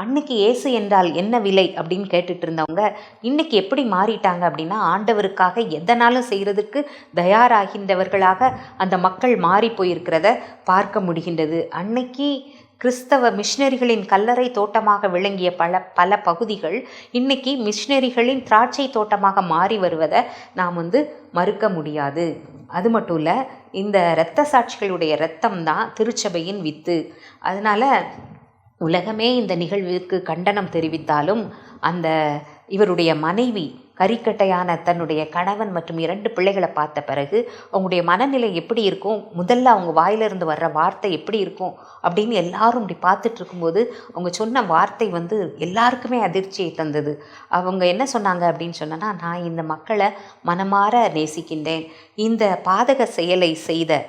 Speaker 1: அன்னைக்கு இயேசு என்றால் என்ன விலை அப்படின்னு கேட்டுட்டு இருந்தவங்க இன்னைக்கு எப்படி மாறிட்டாங்க அப்படின்னா, ஆண்டவருக்காக எதனாலும் செய்கிறதுக்கு தயாராகின்றவர்களாக அந்த மக்கள் மாறி போயிருக்கிறத பார்க்க முடிகின்றது. அன்னைக்கு கிறிஸ்தவ மிஷினரிகளின் கல்லறை தோட்டமாக விளங்கிய பல பகுதிகள் இன்னைக்கு மிஷினரிகளின் திராட்சை தோட்டமாக மாறி வருவதை நாம் மறுக்க முடியாது. அது மட்டும் இல்லை, இந்த இரத்த சாட்சிகளுடைய இரத்தம் தான் திருச்சபையின் வித்து. அதனால் உலகமே இந்த நிகழ்விற்கு கண்டனம் தெரிவித்தாலும் அந்த இவருடைய மனைவி கரிக்கட்டையான தன்னுடைய கணவன் மற்றும் 2 பிள்ளைகளை பார்த்த பிறகு அவங்களுடைய மனநிலை எப்படி இருக்கும், முதல்ல அவங்க வாயிலிருந்து வர்ற வார்த்தை எப்படி இருக்கும் அப்படின்னு எல்லாரும் இப்படி பார்த்துட்டு இருக்கும்போது அவங்க சொன்ன வார்த்தை எல்லாருக்குமே அதிர்ச்சியை தந்தது. அவங்க என்ன சொன்னாங்க அப்படின்னு சொன்னோன்னா, நான் இந்த மக்களை மனமாற நேசிக்கின்றேன். இந்த பாதக செயலை செய்த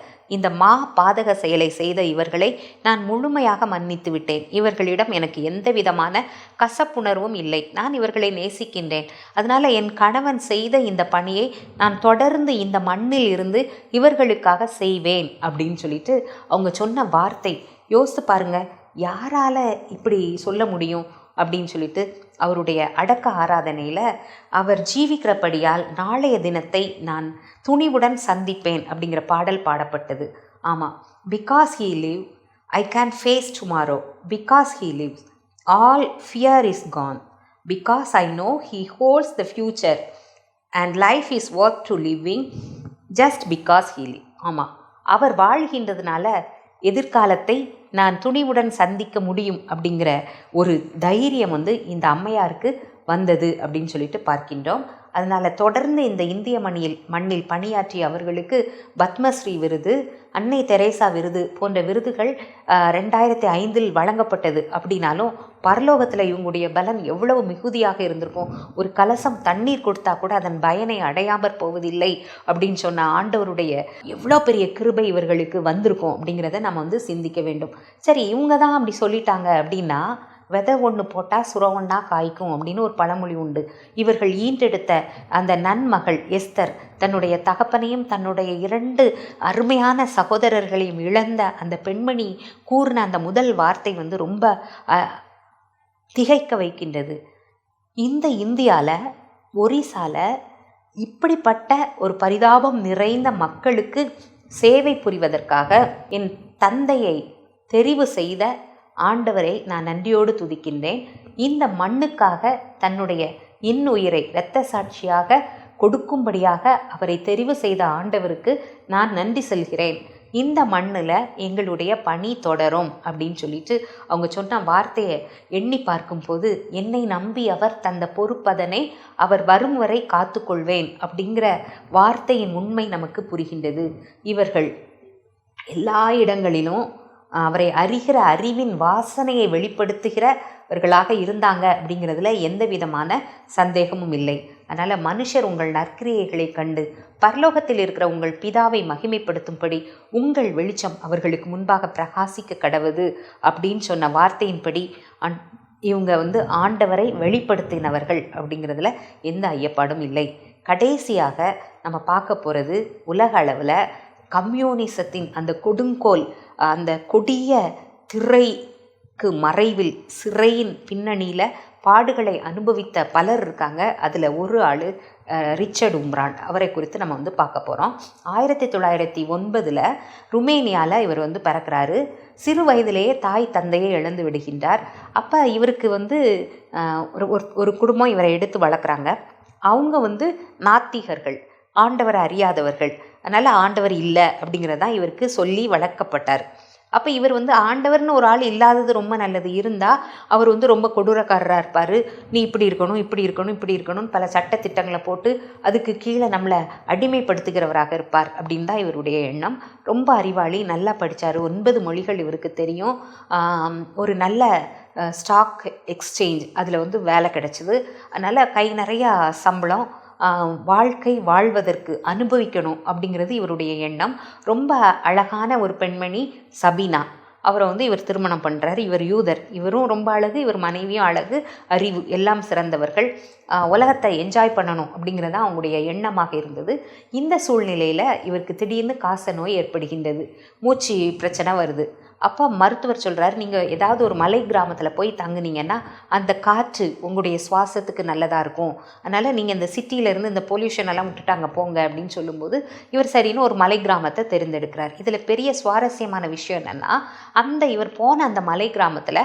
Speaker 1: பாதக செயலை செய்த இவர்களை நான் முழுமையாக மன்னித்து விட்டேன். இவர்களிடம் எனக்கு எந்த விதமான கசப்புணர்வும் இல்லை. நான் இவர்களை நேசிக்கின்றேன். அதனால் என் கணவன் செய்த இந்த பணியை நான் தொடர்ந்து இந்த மண்ணில் இருந்து இவர்களுக்காக செய்வேன் அப்படின்னு சொல்லிட்டு அவங்க சொன்ன வார்த்தை. யோசித்து பாருங்க, யாரால் இப்படி சொல்ல முடியும் அப்படின்னு சொல்லிட்டு. அவருடைய அடக்க ஆராதனையில் அவர் ஜீவிக்கிறபடியால் நாளைய தினத்தை நான் துணிவுடன் சந்திப்பேன் அப்படிங்கிற பாடல் பாடப்பட்டது. ஆமாம், because he live I can face tomorrow, because he lives all fear is Khan, because I know he holds the future and life is worth to living just because he live. ஆமாம், அவர் வாழ்கின்றதுனால எதிர்காலத்தை நான் துணிவுடன் சந்திக்க முடியும் அப்படிங்கிற ஒரு தைரியம் இந்த அம்மையாருக்கு வந்தது அப்படின்னு சொல்லிட்டு பார்க்கின்றோம். அதனால் தொடர்ந்து இந்த இந்திய மண்ணில் பணியாற்றிய அவர்களுக்கு பத்மஸ்ரீ விருது, அன்னை தெரேசா விருது போன்ற விருதுகள் 2005 வழங்கப்பட்டது. அப்படின்னாலும் பரலோகத்தில் இவங்களுடைய பலன் எவ்வளவு மிகுதியாக இருந்திருக்கும். ஒரு கலசம் தண்ணீர் கொடுத்தா கூட அதன் பயனை அடையாமற் போவதில்லை அப்படின்னு சொன்ன ஆண்டவருடைய எவ்வளோ பெரிய கிருபை இவர்களுக்கு வந்திருக்கும் அப்படிங்கிறத நம்ம சிந்திக்க வேண்டும். சரி, இவங்க தான் அப்படி சொல்லிட்டாங்க அப்படின்னா, விதை ஒன்று போட்டால் சுரம் ஒன்றா காய்க்கும் அப்படின்னு ஒரு பழமொழி உண்டு. இவர்கள் ஈன்றெடுத்த அந்த நன்மகள் எஸ்தர் தன்னுடைய தகப்பனையும் தன்னுடைய 2 அருமையான சகோதரர்களையும் இழந்த அந்த பெண்மணி கூறின அந்த முதல் வார்த்தை ரொம்ப திகைக்க வைக்கின்றது. இந்த இந்தியாவில் ஒரிசாவில் இப்படிப்பட்ட ஒரு பரிதாபம் நிறைந்த மக்களுக்கு சேவை புரிவதற்காக என் தந்தையை தெரிவு செய்த ஆண்டவரை நான் நன்றியோடு துதிக்கின்றேன். இந்த மண்ணுக்காக தன்னுடைய இன்னுயிரை இரத்த சாட்சியாக கொடுக்கும்படியாக அவரை தெரிவு செய்த ஆண்டவருக்கு நான் நன்றி சொல்கிறேன். இந்த மண்ணில் எங்களுடைய பணி தொடரும் அப்படின்னு சொல்லிட்டு அவங்க சொன்ன வார்த்தையை எண்ணி பார்க்கும்போது, என்னை நம்பி அவர் தந்த பொறுப்பதனை அவர் வரும் வரை காத்துக்கொள்வேன் அப்படிங்கிற வார்த்தையின் உண்மை நமக்கு புரிகின்றது. இவர்கள் எல்லா இடங்களிலும் அவரை அறிகிற அறிவின் வாசனையை வெளிப்படுத்துகிறவர்களாக இருந்தாங்க அப்படிங்கிறதுல எந்த விதமான சந்தேகமும் இல்லை. அதனால் மனுஷர் உங்கள் நற்கிரியைகளை கண்டு பரலோகத்தில் இருக்கிற உங்கள் பிதாவை மகிமைப்படுத்தும்படி உங்கள் வெளிச்சம் அவர்களுக்கு முன்பாக பிரகாசிக்க கடவுது அப்படின்னு சொன்ன வார்த்தையின்படி இவங்க ஆண்டவரை வெளிப்படுத்தினவர்கள் அப்படிங்கிறதுல எந்த ஐயப்பாடும் இல்லை. கடைசியாக நம்ம பார்க்க போகிறது, உலக அளவில் கம்யூனிசத்தின் அந்த கொடுங்கோல், அந்த கொடிய திரைக்கு மறைவில் சிறையின் பின்னணியில் பாடுகளை அனுபவித்த பலர் இருக்காங்க. அதில் ஒரு ஆள் ரிச்சர்ட் உம்ரான். அவரை குறித்து நம்ம பார்க்க போகிறோம். 1909 ருமேனியாவில் இவர் பிறக்கிறாரு. சிறு வயதிலேயே தாய் தந்தையை இழந்து விடுகின்றார். அப்போ இவருக்கு ஒரு குடும்பம் இவரை எடுத்து வளர்க்குறாங்க. அவங்க நாத்திகர்கள், ஆண்டவரை அறியாதவர்கள். அதனால் ஆண்டவர் இல்லை அப்படிங்கிறதான் இவருக்கு சொல்லி வளர்க்கப்பட்டார். அப்போ இவர் ஆண்டவர்னு ஒரு ஆள் இல்லாதது ரொம்ப நல்லது. இருந்தால் அவர் ரொம்ப கொடூரக்காரராக இருப்பார். நீ இப்படி இருக்கணும், இப்படி இருக்கணும், இப்படி இருக்கணும்னு பல சட்டத்திட்டங்களை போட்டு அதுக்கு கீழே நம்மளை அடிமைப்படுத்துகிறவராக இருப்பார் அப்படின்னு தான் இவருடைய எண்ணம். ரொம்ப அறிவாளி, நல்லா படித்தார். 9 மொழிகள் இவருக்கு தெரியும். ஒரு நல்ல ஸ்டாக் எக்ஸ்சேஞ்ச் அதில் வேலை கிடச்சிது. அதனால் கை நிறையா சம்பளம், வாழ்க்கை வாழ்வதற்கு அனுபவிக்கணும் அப்படிங்கிறது இவருடைய எண்ணம். ரொம்ப அழகான ஒரு பெண்மணி சபீனா, அவரை இவர் திருமணம் பண்ணுறாரு. இவர் யூதர், இவரும் ரொம்ப அழகு, இவர் மனைவியும் அழகு, அறிவு எல்லாம் சிறந்தவர்கள். உலகத்தை என்ஜாய் பண்ணணும் அப்படிங்கிறதான் அவங்களுடைய எண்ணமாக இருந்தது. இந்த சூழ்நிலையில் இவருக்கு திடீர்னு காச நோய் ஏற்படுகின்றது. மூச்சு பிரச்சனை வருது. அப்போ மருத்துவர் சொல்கிறார், நீங்கள் ஏதாவது ஒரு மலை கிராமத்தில் போய் தங்குனீங்கன்னா அந்த காற்று உங்களுடைய சுவாசத்துக்கு நல்லதாக இருக்கும். அதனால் நீங்கள் இந்த சிட்டியிலேருந்து இந்த பொல்யூஷன் எல்லாம் விட்டுட்டு அங்கே போங்க அப்படின்னு சொல்லும்போது இவர் சரின்னு ஒரு மலை கிராமத்தை தேர்ந்தெடுக்கிறார். இதில் பெரிய சுவாரஸ்யமான விஷயம் என்னென்னா, இவர் போன அந்த மலை கிராமத்தில்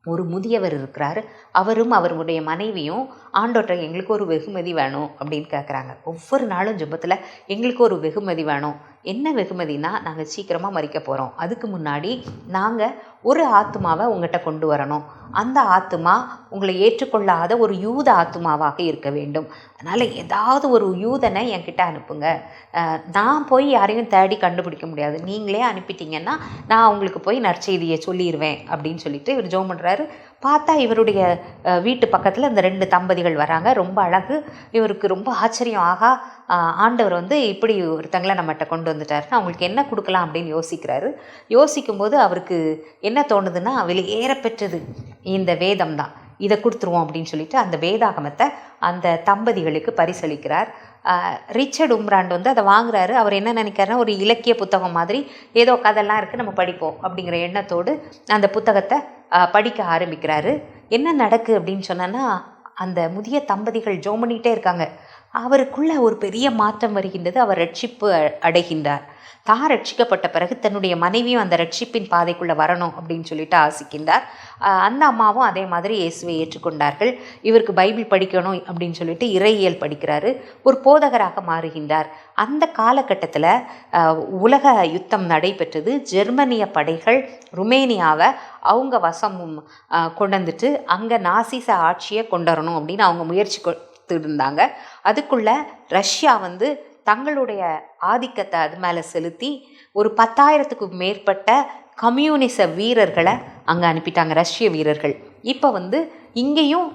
Speaker 1: ஒரு முதியவர் இருக்கிறார். அவரும் அவருடைய மனைவியும் ஆண்டோட்ட எங்களுக்கு ஒரு வெகுமதி வேணும் அப்படின்னு கேட்குறாங்க. ஒவ்வொரு நாளும் ஜெபத்தில் எங்களுக்கு ஒரு வெகுமதி வேணும். என்ன வெகுமதினா, நாங்கள் சீக்கிரமாக மரிக்க போகிறோம், அதுக்கு முன்னாடி நாங்கள் ஒரு ஆத்மாவை உங்கள்கிட்ட கொண்டு வரணும். அந்த ஆத்மா உங்களை ஏற்றுக்கொள்ளாத ஒரு யூத ஆத்மாவாக இருக்க வேண்டும். அதனால் ஏதாவது ஒரு யூதனை என்கிட்ட அனுப்புங்க. நான் போய் யாரையும் தேடி கண்டுபிடிக்க முடியாது, நீங்களே அனுப்பிட்டீங்கன்னா நான் உங்களுக்கு போய் நற்செய்தியை சொல்லிடுவேன் அப்படின்னு சொல்லிட்டு இவர் ஜெபம் பண்ணுறாரு. பார்த்தா இவருடைய வீட்டு பக்கத்தில் இந்த 2 தம்பதிகள் வராங்க. ரொம்ப அழகு. இவருக்கு ரொம்ப ஆச்சரியம். ஆகா, ஆண்டவர் இப்படி ஒருத்தங்களை நம்மகிட்ட கொண்டு வந்துட்டாருன்னா அவங்களுக்கு என்ன கொடுக்கலாம் அப்படின்னு யோசிக்கிறாரு. யோசிக்கும்போது அவருக்கு என்ன தோணுதுன்னா, வெளியேற பெற்றது இந்த வேதம் தான், இதை கொடுத்துருவோம் அப்படின்னு சொல்லிட்டு அந்த வேதாகமத்தை அந்த தம்பதிகளுக்கு பரிசளிக்கிறார். ரிச்சர்ட் உம்ராண்ட் அதை வாங்குறாரு. அவர் என்ன நினைக்கிறாருன்னா, ஒரு இலக்கிய புத்தகம் மாதிரி ஏதோ கதைலாம் இருக்குது, நம்ம படிப்போம் அப்படிங்கிற எண்ணத்தோடு அந்த புத்தகத்தை படிக்க ஆரம்பிக்கிறாரு. என்ன நடக்கு அப்படின்னு சொன்னோன்னா, அந்த முதிய தம்பதிகள் ஜெபம் பண்ணிகிட்டே இருக்காங்க. அவருக்குள்ள ஒரு பெரிய மாற்றம் வருகின்றது. அவர் ரட்சிப்பு அடைகின்றார். தான் ரட்சிக்கப்பட்ட பிறகு தன்னுடைய மனைவியும் அந்த ரட்சிப்பின் பாதைக்குள்ளே வரணும் அப்படின்னு சொல்லிட்டு ஆசிக்கின்றார். அந்த அம்மாவும் அதே மாதிரி இயேசுவை ஏற்றுக்கொண்டார்கள். இவருக்கு பைபிள் படிக்கணும் அப்படின்னு சொல்லிட்டு இறையியல் படிக்கிறாரு. ஒரு போதகராக மாறுகின்றார். அந்த காலகட்டத்தில் உலக யுத்தம் நடைபெற்றது. ஜெர்மனிய படைகள் ருமேனியாவை அவங்க வசமும் கொண்டு வந்துட்டு அங்கே நாசிச ஆட்சியை கொண்டு வரணும் அப்படின்னு அவங்க முயற்சி இருந்தாங்க. அதுக்குள்ள ரஷ்யா வந்து தங்களுடைய ஆதிக்கத்தை அது மேலே செலுத்தி ஒரு 10,000க்கு மேற்பட்ட கம்யூனிச வீரர்களை அங்கே அனுப்பிட்டாங்க, ரஷ்ய வீரர்கள். இப்போ வந்து இங்கேயும்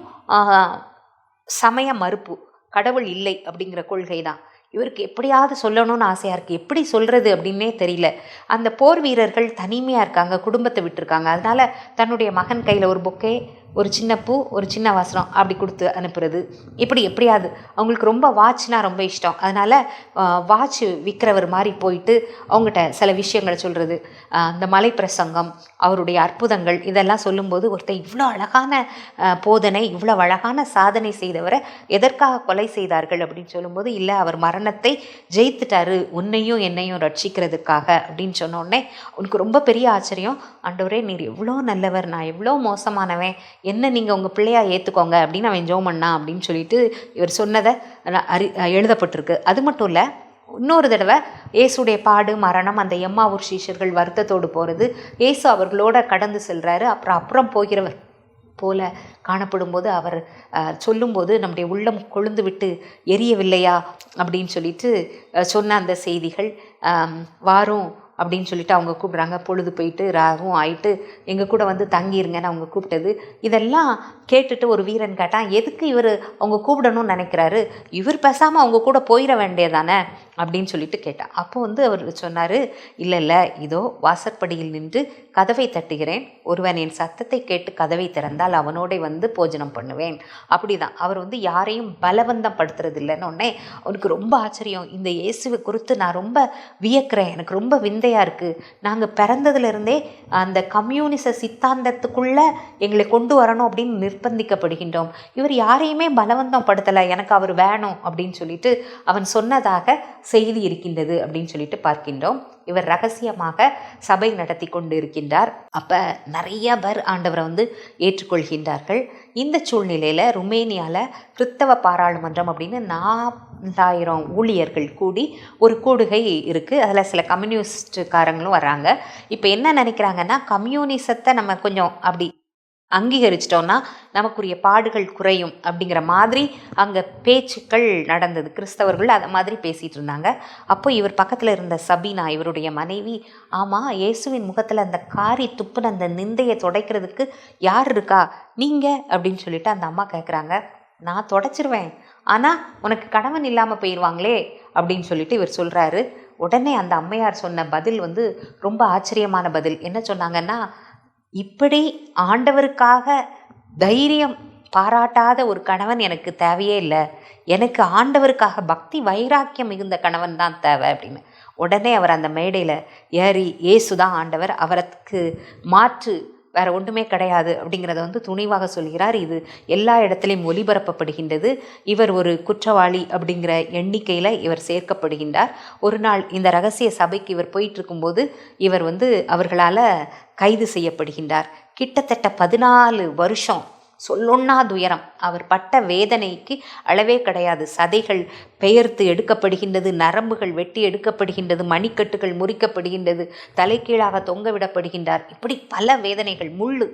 Speaker 1: சமய மறுப்பு, கடவுள் இல்லை அப்படிங்கிற கொள்கை தான். இவருக்கு எப்படியாவது சொல்லணும்னு ஆசையாக இருக்குது, எப்படி சொல்கிறது அப்படின்னே தெரியல. அந்த போர் வீரர்கள் தனிமையாக இருக்காங்க, குடும்பத்தை விட்டுருக்காங்க. அதனால் தன்னுடைய மகன் கையில் ஒரு பொக்கே, ஒரு சின்ன பூ, ஒரு சின்ன வஸ்திரம் அப்படி கொடுத்து அனுப்புறது. எப்படியாவது அவங்களுக்கு ரொம்ப வாட்ச்னா ரொம்ப இஷ்டம். அதனால் வாட்ச் விற்கிறவர் மாதிரி போயிட்டு அவங்ககிட்ட சில விஷயங்களை சொல்கிறது. அந்த மலை பிரசங்கம், அவருடைய அற்புதங்கள் இதெல்லாம் சொல்லும்போது ஒருத்தர் இவ்வளோ அழகான போதனை, இவ்வளோ அழகான சாதனை செய்தவரை எதற்காக கொலை செய்தார்கள் அப்படின்னு சொல்லும்போது, இல்லை அவர் மரணத்தை ஜெயித்துட்டாரு உன்னையும் என்னையும் ரட்சிக்கிறதுக்காக அப்படின்னு சொன்னோடனே உனக்கு ரொம்ப பெரிய ஆச்சரியம். ஆண்டவரே நீர் எவ்வளோ நல்லவர், நான் எவ்வளோ மோசமானவன், என்ன நீங்கள் உங்கள் பிள்ளையாக ஏற்றுக்கோங்க அப்படின்னு அவன் ஜெபம் பண்ணான் அப்படின்னு சொல்லிட்டு இவர் சொன்னதை எழுதப்பட்டிருக்கு. அது மட்டும் இல்லை, இன்னொரு தடவை இயேசுடைய பாடு மரணம், அந்த எம்மாவூர் சீஷர்கள் வருத்தத்தோடு போகிறது, இயேசு அவர்களோட கடந்து செல்கிறாரு. அப்புறம் போகிறவர் போல காணப்படும்போது அவர் சொல்லும்போது நம்முடைய உள்ளம் கொழுந்து விட்டு எரியவில்லையா அப்படின்னு சொல்லிட்டு சொன்ன அந்த செய்திகள், வாரும் அப்படின்னு சொல்லிட்டு அவங்க கூப்பிட்றாங்க. பொழுது போயிட்டு ராவும் ஆயிட்டு எங்கள் கூட வந்து தங்கிருங்கன்னு அவங்க கூப்பிட்டது. இதெல்லாம் கேட்டுட்டு ஒரு வீரன் கேட்டான், எதுக்கு இவர் அவங்க கூப்பிடணும்னு நினைக்கிறாரு, இவர் பேசாமல் அவங்க கூட போயிட வேண்டியதானே அப்படின்னு சொல்லிட்டு கேட்டான். அப்போ வந்து அவர் சொன்னார், இல்லை இதோ வாசற்படியில் நின்று கதவை தட்டுகிறேன், ஒருவன் என் சத்தத்தை கேட்டு கதவை திறந்தால் அவனோட வந்து போஜனம் பண்ணுவேன். அப்படி தான் அவர் வந்து யாரையும் பலவந்தம் படுத்துறது இல்லைன்னு உடனே அவனுக்கு ரொம்ப ஆச்சரியம். இந்த இயேசுவை குறித்து நான் ரொம்ப வியக்கிறேன், எனக்கு ரொம்ப விந்தையாக இருக்குது. நாங்கள் பிறந்ததுலேருந்தே அந்த கம்யூனிச சித்தாந்தத்துக்குள்ளே எங்களை கொண்டு வரணும் அப்படின்னு நிர்பந்திக்கப்படுகின்றோம். இவர் யாரையுமே பலவந்தம் படுத்தலை, எனக்கு அவர் வேணும் அப்படின்னு சொல்லிட்டு அவன் சொன்னதாக செய்தி இருக்கின்றது அப்படின்னு சொல்லிட்டு பார்க்கின்றோம். இவர் ரகசியமாக சபை நடத்தி கொண்டு இருக்கின்றார். அப்போ நிறைய பேர் ஆண்டவரை வந்து ஏற்றுக்கொள்கின்றார்கள். இந்த சூழ்நிலையில் ருமேனியாவில் கிறித்தவ பாராளுமன்றம் அப்படின்னு 4,000 ஊழியர்கள் கூடி ஒரு கூடுகை இருக்குது. அதில் சில கம்யூனிஸ்டுக்காரங்களும் வர்றாங்க. இப்போ என்ன நினைக்கிறாங்கன்னா, கம்யூனிசத்தை நம்ம கொஞ்சம் அப்படி அங்கீகரிச்சிட்டோன்னா நமக்குரிய பாடுகள் குறையும் அப்படிங்கிற மாதிரி அங்கே பேச்சுக்கள் நடந்தது. கிறிஸ்தவர்கள் அதை மாதிரி பேசிகிட்டு இருந்தாங்க. அப்போ இவர் பக்கத்தில் இருந்த சபீனா, இவருடைய மனைவி, ஆமாம் இயேசுவின் முகத்தில் அந்த காரி துப்புன அந்த நிந்தையை துடைக்கிறதுக்கு யார் இருக்கா, நீங்கள் அப்படின்னு சொல்லிட்டு அந்த அம்மா கேட்குறாங்க. நான் தொடச்சிருவேன், ஆனால் உனக்கு கணவன் இல்லாமல் போயிடுவாங்களே அப்படின்னு சொல்லிட்டு இவர் சொல்கிறாரு. உடனே அந்த அம்மையார் சொன்ன பதில் வந்து ரொம்ப ஆச்சரியமான பதில். என்ன சொன்னாங்கன்னா, இப்படி ஆண்டவருக்காக தைரியம் பாராட்டாத ஒரு கணவன் எனக்கு தேவையே இல்லை, எனக்கு ஆண்டவருக்காக பக்தி வைராக்கியம் மிகுந்த கணவன் தான் தேவை அப்படின்னு. உடனே அவர் அந்த மேடையில் ஏறி இயேசு தான் ஆண்டவர், அவருக்கு மாற்று வேறு ஒன்றுமே கிடையாது அப்படிங்கிறத வந்து துணிவாக சொல்கிறார். இது எல்லா இடத்துலையும் ஒளிபரப்பப்படுகின்றது. இவர் ஒரு குற்றவாளி அப்படிங்கிற எண்ணிக்கையில் இவர் சேர்க்கப்படுகின்றார். ஒரு நாள் இந்த ரகசிய சபைக்கு இவர் போயிட்டுருக்கும்போது இவர் வந்து அவர்களால் கைது செய்யப்படுகின்றார். கிட்டத்தட்ட 14 வருஷம் சொல்லொன்னா துயரம். அவர் பட்ட வேதனைக்கு அளவே கிடையாது. சதைகள் பெயர்த்து எடுக்கப்படுகின்றது, நரம்புகள் வெட்டி எடுக்கப்படுகின்றது, மணிக்கட்டுகள் முறிக்கப்படுகின்றது, தலைகீழாக தொங்க விடப்படுகின்றார். இப்படி பல வேதனைகள், முள்ளு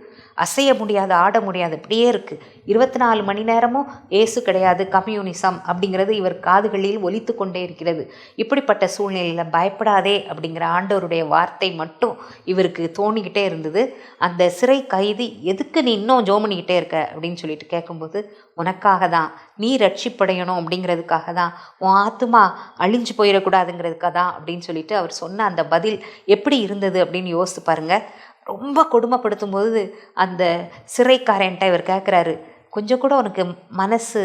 Speaker 1: அசைய முடியாது, ஆட முடியாது, இப்படியே இருக்குது. 24 மணி நேரமும் ஏசு கிடையாது, கம்யூனிசம் அப்படிங்கிறது இவர் காதுகளில் ஒலித்து கொண்டே இருக்கிறது. இப்படிப்பட்ட சூழ்நிலையில் பயப்படாதே அப்படிங்கிற ஆண்டவருடைய வார்த்தை மட்டும் இவருக்கு தோணிக்கிட்டே இருந்தது. அந்த சிறை கைதி, எதுக்கு நீ இன்னும் ஜோம் பண்ணிக்கிட்டே இருக்க அப்படின்னு சொல்லிட்டு கேட்கும்போது, உனக்காக தான், நீ ரட்சிப்படையணும் அப்படிங்கிறதுக்காக தான், உன் ஆத்துமா அழிஞ்சு போயிடக்கூடாதுங்கிறதுக்காக தான் அப்படின்னு சொல்லிட்டு அவர் சொன்ன அந்த பதில் எப்படி இருந்தது அப்படின்னு யோசித்து பாருங்கள். ரொம்ப கொடுமைப்படுத்தும் போது அந்த சிறைக்காரன்ட்ட இவர் கேட்குறாரு, கொஞ்சம் கூட உனக்கு மனசு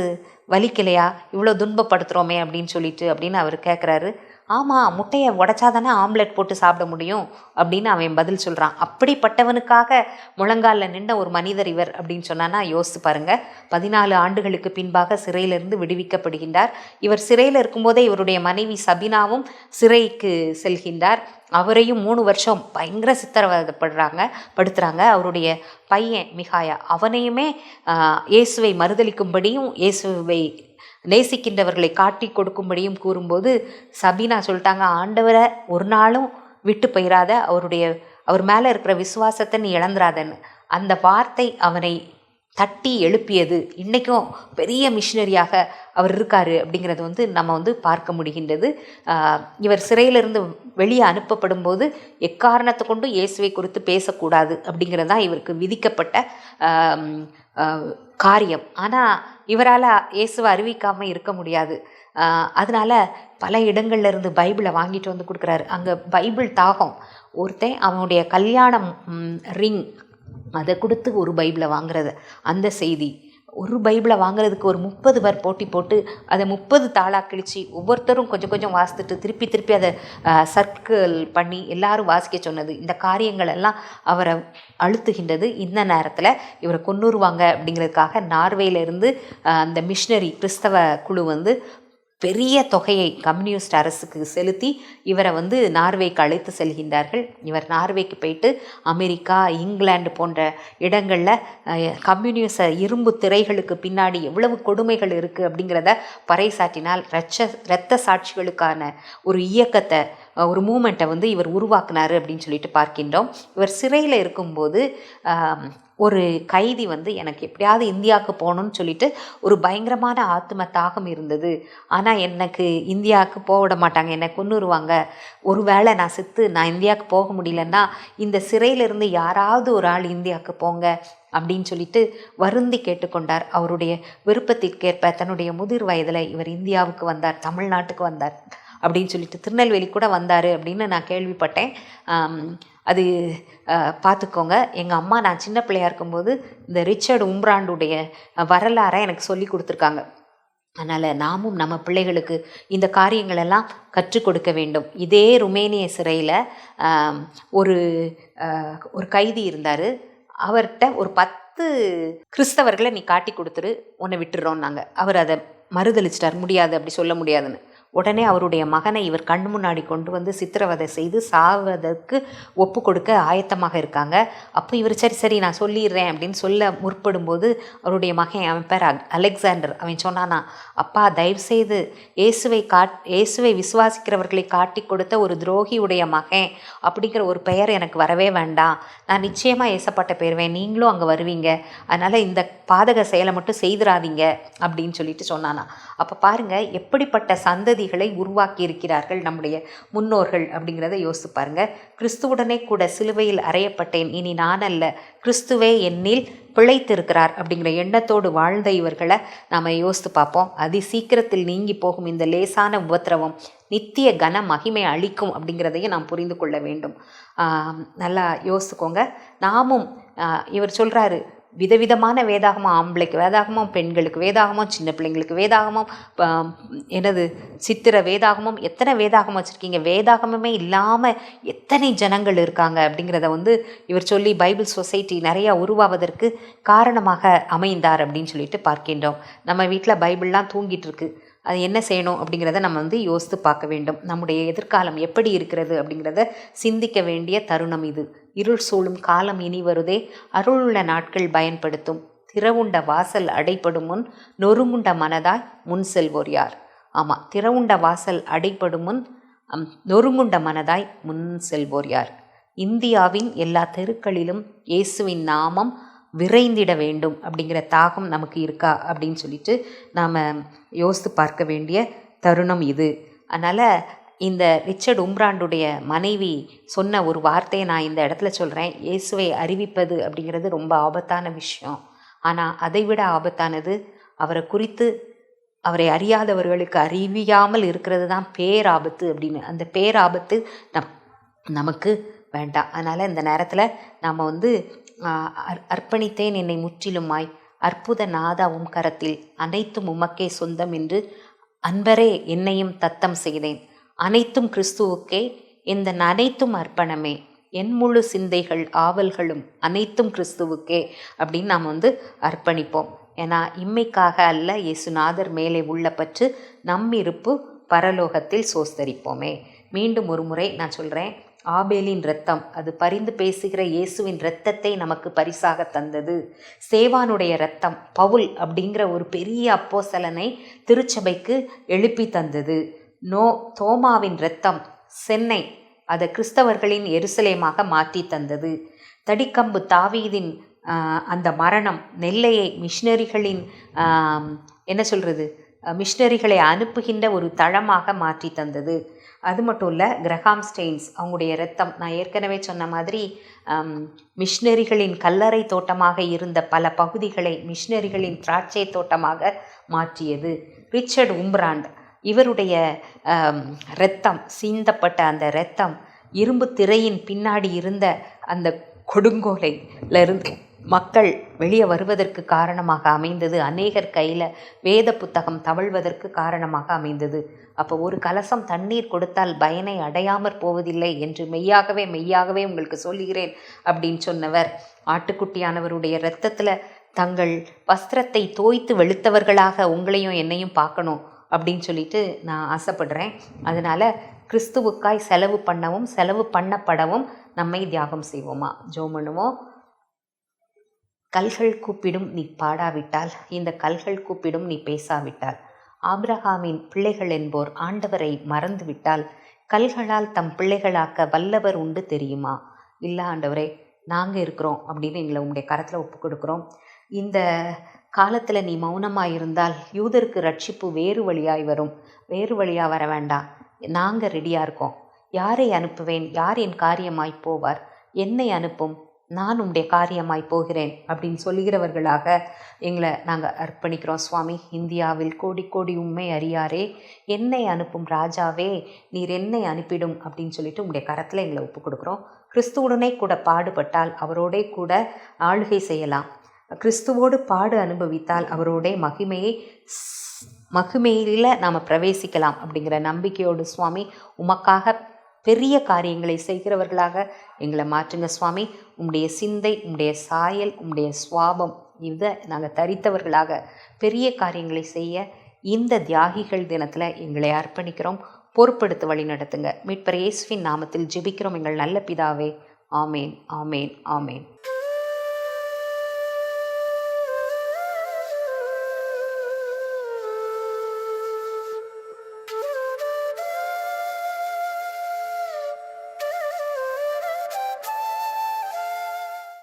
Speaker 1: வலிக்கலையா, இவ்வளோ துன்பப்படுத்துகிறோமே அப்படின்னு சொல்லிட்டு அப்படின்னு அவர் கேட்குறாரு. ஆமாம், முட்டையை உடைச்சாதானே ஆம்லெட் போட்டு சாப்பிட முடியும் அப்படின்னு அவன் பதில் சொல்கிறான். அப்படிப்பட்டவனுக்காக முழங்காலில் நின்ற ஒரு மனிதர் இவர் அப்படின்னு சொன்னான்னா யோசித்து பாருங்கள். 14 ஆண்டுகளுக்கு பின்பாக சிறையிலிருந்து விடுவிக்கப்படுகின்றார். இவர் சிறையில் இருக்கும்போதே இவருடைய மனைவி சபினாவும் சிறைக்கு செல்கின்றார். அவரையும் 3 வருஷம் பயங்கர படுத்துகிறாங்க. அவருடைய பையன் மிகாயா, அவனையுமே இயேசுவை மறுதலிக்கும்படியும் இயேசுவை நேசிக்கின்றவர்களை காட்டி கொடுக்கும்படியும் கூறும்போது சபீனா சொல்லிட்டாங்க, ஆண்டவரை ஒரு நாளும் விட்டு போயிடாத, அவர் மேலே இருக்கிற விசுவாசத்தை நீ இழந்துராதன்னு. அந்த வார்த்தை அவனை தட்டி எழுப்பியது. இன்றைக்கும் பெரிய மிஷினரியாக அவர் இருக்கார் அப்படிங்கிறது வந்து நம்ம வந்து பார்க்க முடிகின்றது. இவர் சிறையிலிருந்து வெளியே அனுப்பப்படும் போது எக்காரணத்தை கொண்டு இயேசுவை குறித்து பேசக்கூடாது அப்படிங்கிறது தான் இவருக்கு விதிக்கப்பட்ட காரியம். ஆனால் இவரால் இயேசுவை அறிவிக்காமல் இருக்க முடியாது. அதனால் பல இடங்கள்ல இருந்து பைபிளை வாங்கிட்டு வந்து கொடுக்குறாரு. அங்கே பைபிள் தாகம். ஒருத்தன் அவனுடைய கல்யாணம் ரிங் அதை கொடுத்து ஒரு பைபிளை வாங்குறது, அந்த செய்தி. ஒரு பைபிளை வாங்குறதுக்கு ஒரு 30 பேர் போட்டி போட்டு அதை 30 தாளாக கிழிச்சு ஒவ்வொருத்தரும் கொஞ்சம் கொஞ்சம் வாசித்துட்டு திருப்பி அதை சர்க்கிள் பண்ணி எல்லாரும் வாசிக்க சொன்னது. இந்த காரியங்கள் எல்லாம் அவரை அழுத்துகின்றது. இந்த நேரத்தில் இவரை கொன்னுருவாங்க அப்படிங்கிறதுக்காக நார்வேயிலிருந்து அந்த மிஷினரி கிறிஸ்தவ குழு வந்து பெரிய தொகையை கம்யூனிஸ்ட் அரசுக்கு செலுத்தி இவரை வந்து நார்வேக்கு அழைத்து செல்கின்றார்கள். இவர் நார்வேக்கு போயிட்டு அமெரிக்கா, இங்கிலாந்து போன்ற இடங்களில் கம்யூனிச இரும்பு திரைகளுக்கு பின்னாடி எவ்வளவு கொடுமைகள் இருக்குது அப்படிங்கிறத பறைசாற்றினால் இரத்த சாட்சிகளுக்கான ஒரு இயக்கத்தை, ஒரு மூமெண்ட்டை வந்து இவர் உருவாக்குனார் அப்படின்னு சொல்லிட்டு பார்க்கின்றோம். இவர் சிறையில் இருக்கும்போது ஒரு கைதி வந்து எனக்கு எப்படியாவது இந்தியாவுக்கு போகணும்னு சொல்லிட்டு ஒரு பயங்கரமான ஆத்ம தாகம் இருந்தது. ஆனால் எனக்கு இந்தியாவுக்கு போக விட மாட்டாங்க, என்னை கொன்னுருவாங்க. ஒரு வேளை நான் இந்தியாவுக்கு போக முடியலன்னா இந்த சிறையிலிருந்து யாராவது ஒரு ஆள் இந்தியாவுக்கு போங்க அப்படின்னு சொல்லிட்டு வருந்தி கேட்டுக்கொண்டார். அவருடைய விருப்பத்திற்கேற்ப தன்னுடைய முதிர் வயதில் இவர் இந்தியாவுக்கு வந்தார், தமிழ்நாட்டுக்கு வந்தார் அப்படின்னு சொல்லிட்டு திருநெல்வேலி கூட வந்தார் அப்படின்னு நான் கேள்விப்பட்டேன். அது பார்த்துக்கோங்க. எங்கள் அம்மா நான் சின்ன பிள்ளையாக இருக்கும்போது இந்த ரிச்சர்ட் உம்ராண்டுடைய வரலாறை எனக்கு சொல்லி கொடுத்துருக்காங்க. அதனால் நாமும் நம்ம பிள்ளைகளுக்கு இந்த காரியங்களெல்லாம் கற்றுக் கொடுக்க வேண்டும். இதே ருமேனிய சிறையில் ஒரு கைதி இருந்தார். அவர்கிட்ட ஒரு 10 கிறிஸ்தவர்களை நீ காட்டி கொடுத்துரு, உன்னை விட்டுறோன்னாங்க. அவர் அதை மறுதளிச்சிட்டார், முடியாது, அப்படி சொல்ல முடியாதுன்னு. உடனே அவருடைய மகனை இவர் கண் முன்னாடி கொண்டு வந்து சித்திரவதை செய்து சாவதற்கு ஒப்பு கொடுக்க ஆயத்தமாக இருக்காங்க. அப்போ இவர் சரி நான் சொல்லிடுறேன் அப்படின்னு சொல்ல முற்படும்போது அவருடைய மகன், அவன் பேர் அலெக்சாண்டர், அவன் சொன்னானா, அப்பா தயவுசெய்து இயேசுவை விசுவாசிக்கிறவர்களை காட்டி கொடுத்த ஒரு துரோகியுடைய மகன் அப்படிங்கிற ஒரு பெயர் எனக்கு வரவே வேண்டாம். நான் நிச்சயமாக ஏசப்பட்ட போயிடுவேன், நீங்களும் அங்கே வருவீங்க, அதனால் இந்த பாதக செயலை மட்டும் செய்திராதீங்க அப்படின்னு சொல்லிட்டு சொன்னானா. அப்போ பாருங்கள் எப்படிப்பட்ட சந்ததிகளை உருவாக்கி இருக்கிறார்கள் நம்முடைய முன்னோர்கள் அப்படிங்கிறத யோசித்து பாருங்க. கிறிஸ்துவுடனே கூட சிலுவையில் அறையப்பட்டேன், இனி நான் அல்ல கிறிஸ்துவே என்னில் பிழைத்திருக்கிறார் அப்படிங்கிற எண்ணத்தோடு வாழ்ந்த இவர்களை நாம் யோசித்து பார்ப்போம். அதி சீக்கிரத்தில் நீங்கி போகும் இந்த லேசான உபத்திரவம் நித்திய கன மகிமை அளிக்கும் அப்படிங்கிறதையும் நாம் புரிந்து கொள்ள வேண்டும். நல்லா யோசித்துக்கோங்க. நாமும் இவர் சொல்கிறாரு, விதவிதமான வேதாகமம், ஆம்பளைக்கு வேதாகமம், பெண்களுக்கு வேதாகமம், சின்ன பிள்ளைங்களுக்கு வேதாகமம், சித்திர வேதாகமம், எத்தனை வேதாகமம் வச்சுருக்கீங்க, வேதாகமமே இல்லாமல் எத்தனை ஜனங்கள் இருக்காங்க அப்படிங்கிறத வந்து இவர் சொல்லி பைபிள் சொசைட்டி நிறையா உருவாவதற்கு காரணமாக அமைந்தார் அப்படின்னு சொல்லிட்டு பார்க்கின்றோம். நம்ம வீட்டில் பைபிள்லாம் தூங்கிட்டு இருக்கு, அது என்ன செய்யணும் அப்படிங்கிறத நம்ம வந்து யோசித்து பார்க்க வேண்டும். நம்முடைய எதிர்காலம் எப்படி இருக்கிறது அப்படிங்கிறத சிந்திக்க வேண்டிய தருணம் இது. இருள் சூழும் காலம் இனி வருதே, அருளுள்ள நாட்கள் பயன்படுத்தும். திறவுண்ட வாசல் அடைப்படும் முன் நொறுங்குண்ட மனதாய் முன் செல்வோர் யார்? ஆமாம், திறவுண்ட வாசல் அடைப்படும் முன் நொறுங்குண்ட மனதாய் முன் செல்வோர் யார்? இந்தியாவின் எல்லா தெருக்களிலும் இயேசுவின் நாமம் விரைந்திட வேண்டும் அப்படிங்கிற தாகம் நமக்கு இருக்கா அப்படின்னு சொல்லிட்டு நாம் யோசித்து பார்க்க வேண்டிய தருணம் இது. அதனால் இந்த ரிச்சர்ட் உம்ராண்டுடைய மனைவி சொன்ன ஒரு வார்த்தையை நான் இந்த இடத்துல சொல்கிறேன். இயேசுவை அறிவிப்பது அப்படிங்கிறது ரொம்ப ஆபத்தான விஷயம். ஆனால் அதைவிட ஆபத்தானது அவரை குறித்து அவரை அறியாதவர்களுக்கு அறிவியாமல் இருக்கிறது தான் பேராபத்து அப்படின்னு. அந்த பேராபத்து நமக்கு வேண்டாம். அதனால் இந்த நேரத்தில் நாம் வந்து அர்ப்பணித்தேன் என்னை முற்றிலுமாய், அற்புத நாதாவும் கரத்தில், அனைத்தும் உமக்கே சொந்தம் என்று அன்பரே என்னையும் தத்தம் செய்தேன், அனைத்தும் கிறிஸ்துவுக்கே, இந்த அனைத்தும் அர்ப்பணமே, என் முழு சிந்தைகள் ஆவல்களும் அனைத்தும் கிறிஸ்துவுக்கே அப்படின்னு நாம் வந்து அர்ப்பணிப்போம். ஏன்னா இம்மைக்காக அல்ல, இயேசுநாதர் மேலே உள்ள பற்று நம் இருப்பு பரலோகத்தில் சோஸ்தரிப்போமே. மீண்டும் ஒரு முறை நான் சொல்கிறேன், ஆபேலின் இரத்தம் அது பரிந்து பேசுகிற இயேசுவின் இரத்தத்தை நமக்கு பரிசாக தந்தது. சேவானுடைய இரத்தம் பவுல் அப்படிங்கிற ஒரு பெரிய அப்போஸ்தலனை திருச்சபைக்கு எழுப்பி தந்தது. தோமாவின் இரத்தம் சென்னை அதை கிறிஸ்தவர்களின் எருசலேமாக மாற்றி தந்தது. தடிக்கம்பு தாவீதின் அந்த மரணம் நெல்லையை மிஷினரிகளின் என்ன சொல்கிறது மிஷினரிகளை அனுப்புகின்ற ஒரு தளமாக மாற்றி தந்தது. அது மட்டும் இல்லை, கிரஹாம் ஸ்டெயின்ஸ் அவங்களுடைய இரத்தம், நான் ஏற்கனவே சொன்ன மாதிரி மிஷினரிகளின் கல்லறை தோட்டமாக இருந்த பல பகுதிகளை மிஷினரிகளின் திராட்சை தோட்டமாக மாற்றியது. ரிச்சர்ட் உம்ப்ராண்ட் இவருடைய இரத்தம் சிந்தப்பட்ட அந்த இரத்தம் இரும்பு திரையின் பின்னாடி இருந்த அந்த கொடுங்கோலையிலிருந்து மக்கள் வெளியே வருவதற்கு காரணமாக அமைந்தது. அநேகர் கையில் வேத புத்தகம் தவழ்வதற்கு காரணமாக அமைந்தது. அப்போ ஒரு கலசம் தண்ணீர் கொடுத்தால் பயனை அடையாமற் போவதில்லை என்று மெய்யாகவே உங்களுக்கு சொல்லுகிறேன் அப்படின்னு சொன்னவர், ஆட்டுக்குட்டியானவருடைய இரத்தத்தில் தங்கள் வஸ்திரத்தை தோய்த்து வெளுத்தவர்களாக உங்களையும் என்னையும் பார்க்கணும் அப்படின்னு சொல்லிட்டு நான் ஆசைப்படுறேன். அதனால் கிறிஸ்துவுக்காய் செலவு பண்ணவும் செலவு பண்ணப்படவும் நம்மை தியாகம் செய்வோமா? ஜெபம் பண்ணுவோம். கல்கள் கூப்பிடும் நீ பாடாவிட்டால், இந்த கல்கள் கூப்பிடும் நீ பேசாவிட்டால், ஆபிரகாமின் பிள்ளைகள் என்போர் ஆண்டவரை மறந்துவிட்டால் கல்களால் தம் பிள்ளைகளாக்க வல்லவர் உண்டு தெரியுமா? இல்லை ஆண்டவரே, நாங்கள் இருக்கிறோம் அப்படின்னு எங்களை உங்களுடைய கரத்தில் ஒப்பு கொடுக்குறோம். இந்த காலத்தில் நீ மௌனமாக இருந்தால் யூதருக்கு ரட்சிப்பு வேறு வழியாய் வரும். வேறு வழியாக வர வேண்டாம், நாங்கள் ரெடியாக இருக்கோம். யாரை அனுப்புவேன்? யார் என் காரியமாய் போவார்? என்னை அனுப்பும், நான் உம்முடைய காரியமாய் போகிறேன் அப்படின்னு சொல்லுகிறவர்களாக எங்களை நாங்கள் அர்ப்பணிக்கிறோம். சுவாமி, இந்தியாவில் கோடி கோடி உண்மை அறியாரே, என்னை அனுப்பும் ராஜாவே, நீர் என்னை அனுப்பிடும் அப்படின்னு சொல்லிட்டு உங்களுடைய கரத்தில் எங்களை ஒப்பு கொடுக்குறோம். கிறிஸ்துவுடனே கூட பாடுபட்டால் அவரோடே கூட ஆளுகை செய்யலாம். கிறிஸ்துவோடு பாடு அனுபவித்தால் அவரோட மகிமையில் நாம் பிரவேசிக்கலாம் அப்படிங்கிற நம்பிக்கையோடு சுவாமி உமக்காக பெரிய காரியங்களை செய்கிறவர்களாக எங்களை மாற்றுங்க சுவாமி. உம்முடைய சிந்தை, உம்முடைய சாயல், உம்முடைய சுவாபம் இதை நாங்கள் தரித்தவர்களாக பெரிய காரியங்களை செய்ய இந்த தியாகிகள் தினத்தில் எங்களை அர்ப்பணிக்கிறோம். பொறுப்படுத்த வழி நடத்துங்க. மீட்பர் இயேசுவின் நாமத்தில் ஜெபிக்கிறோம் எங்கள் நல்ல பிதாவே. ஆமேன், ஆமேன், ஆமேன்.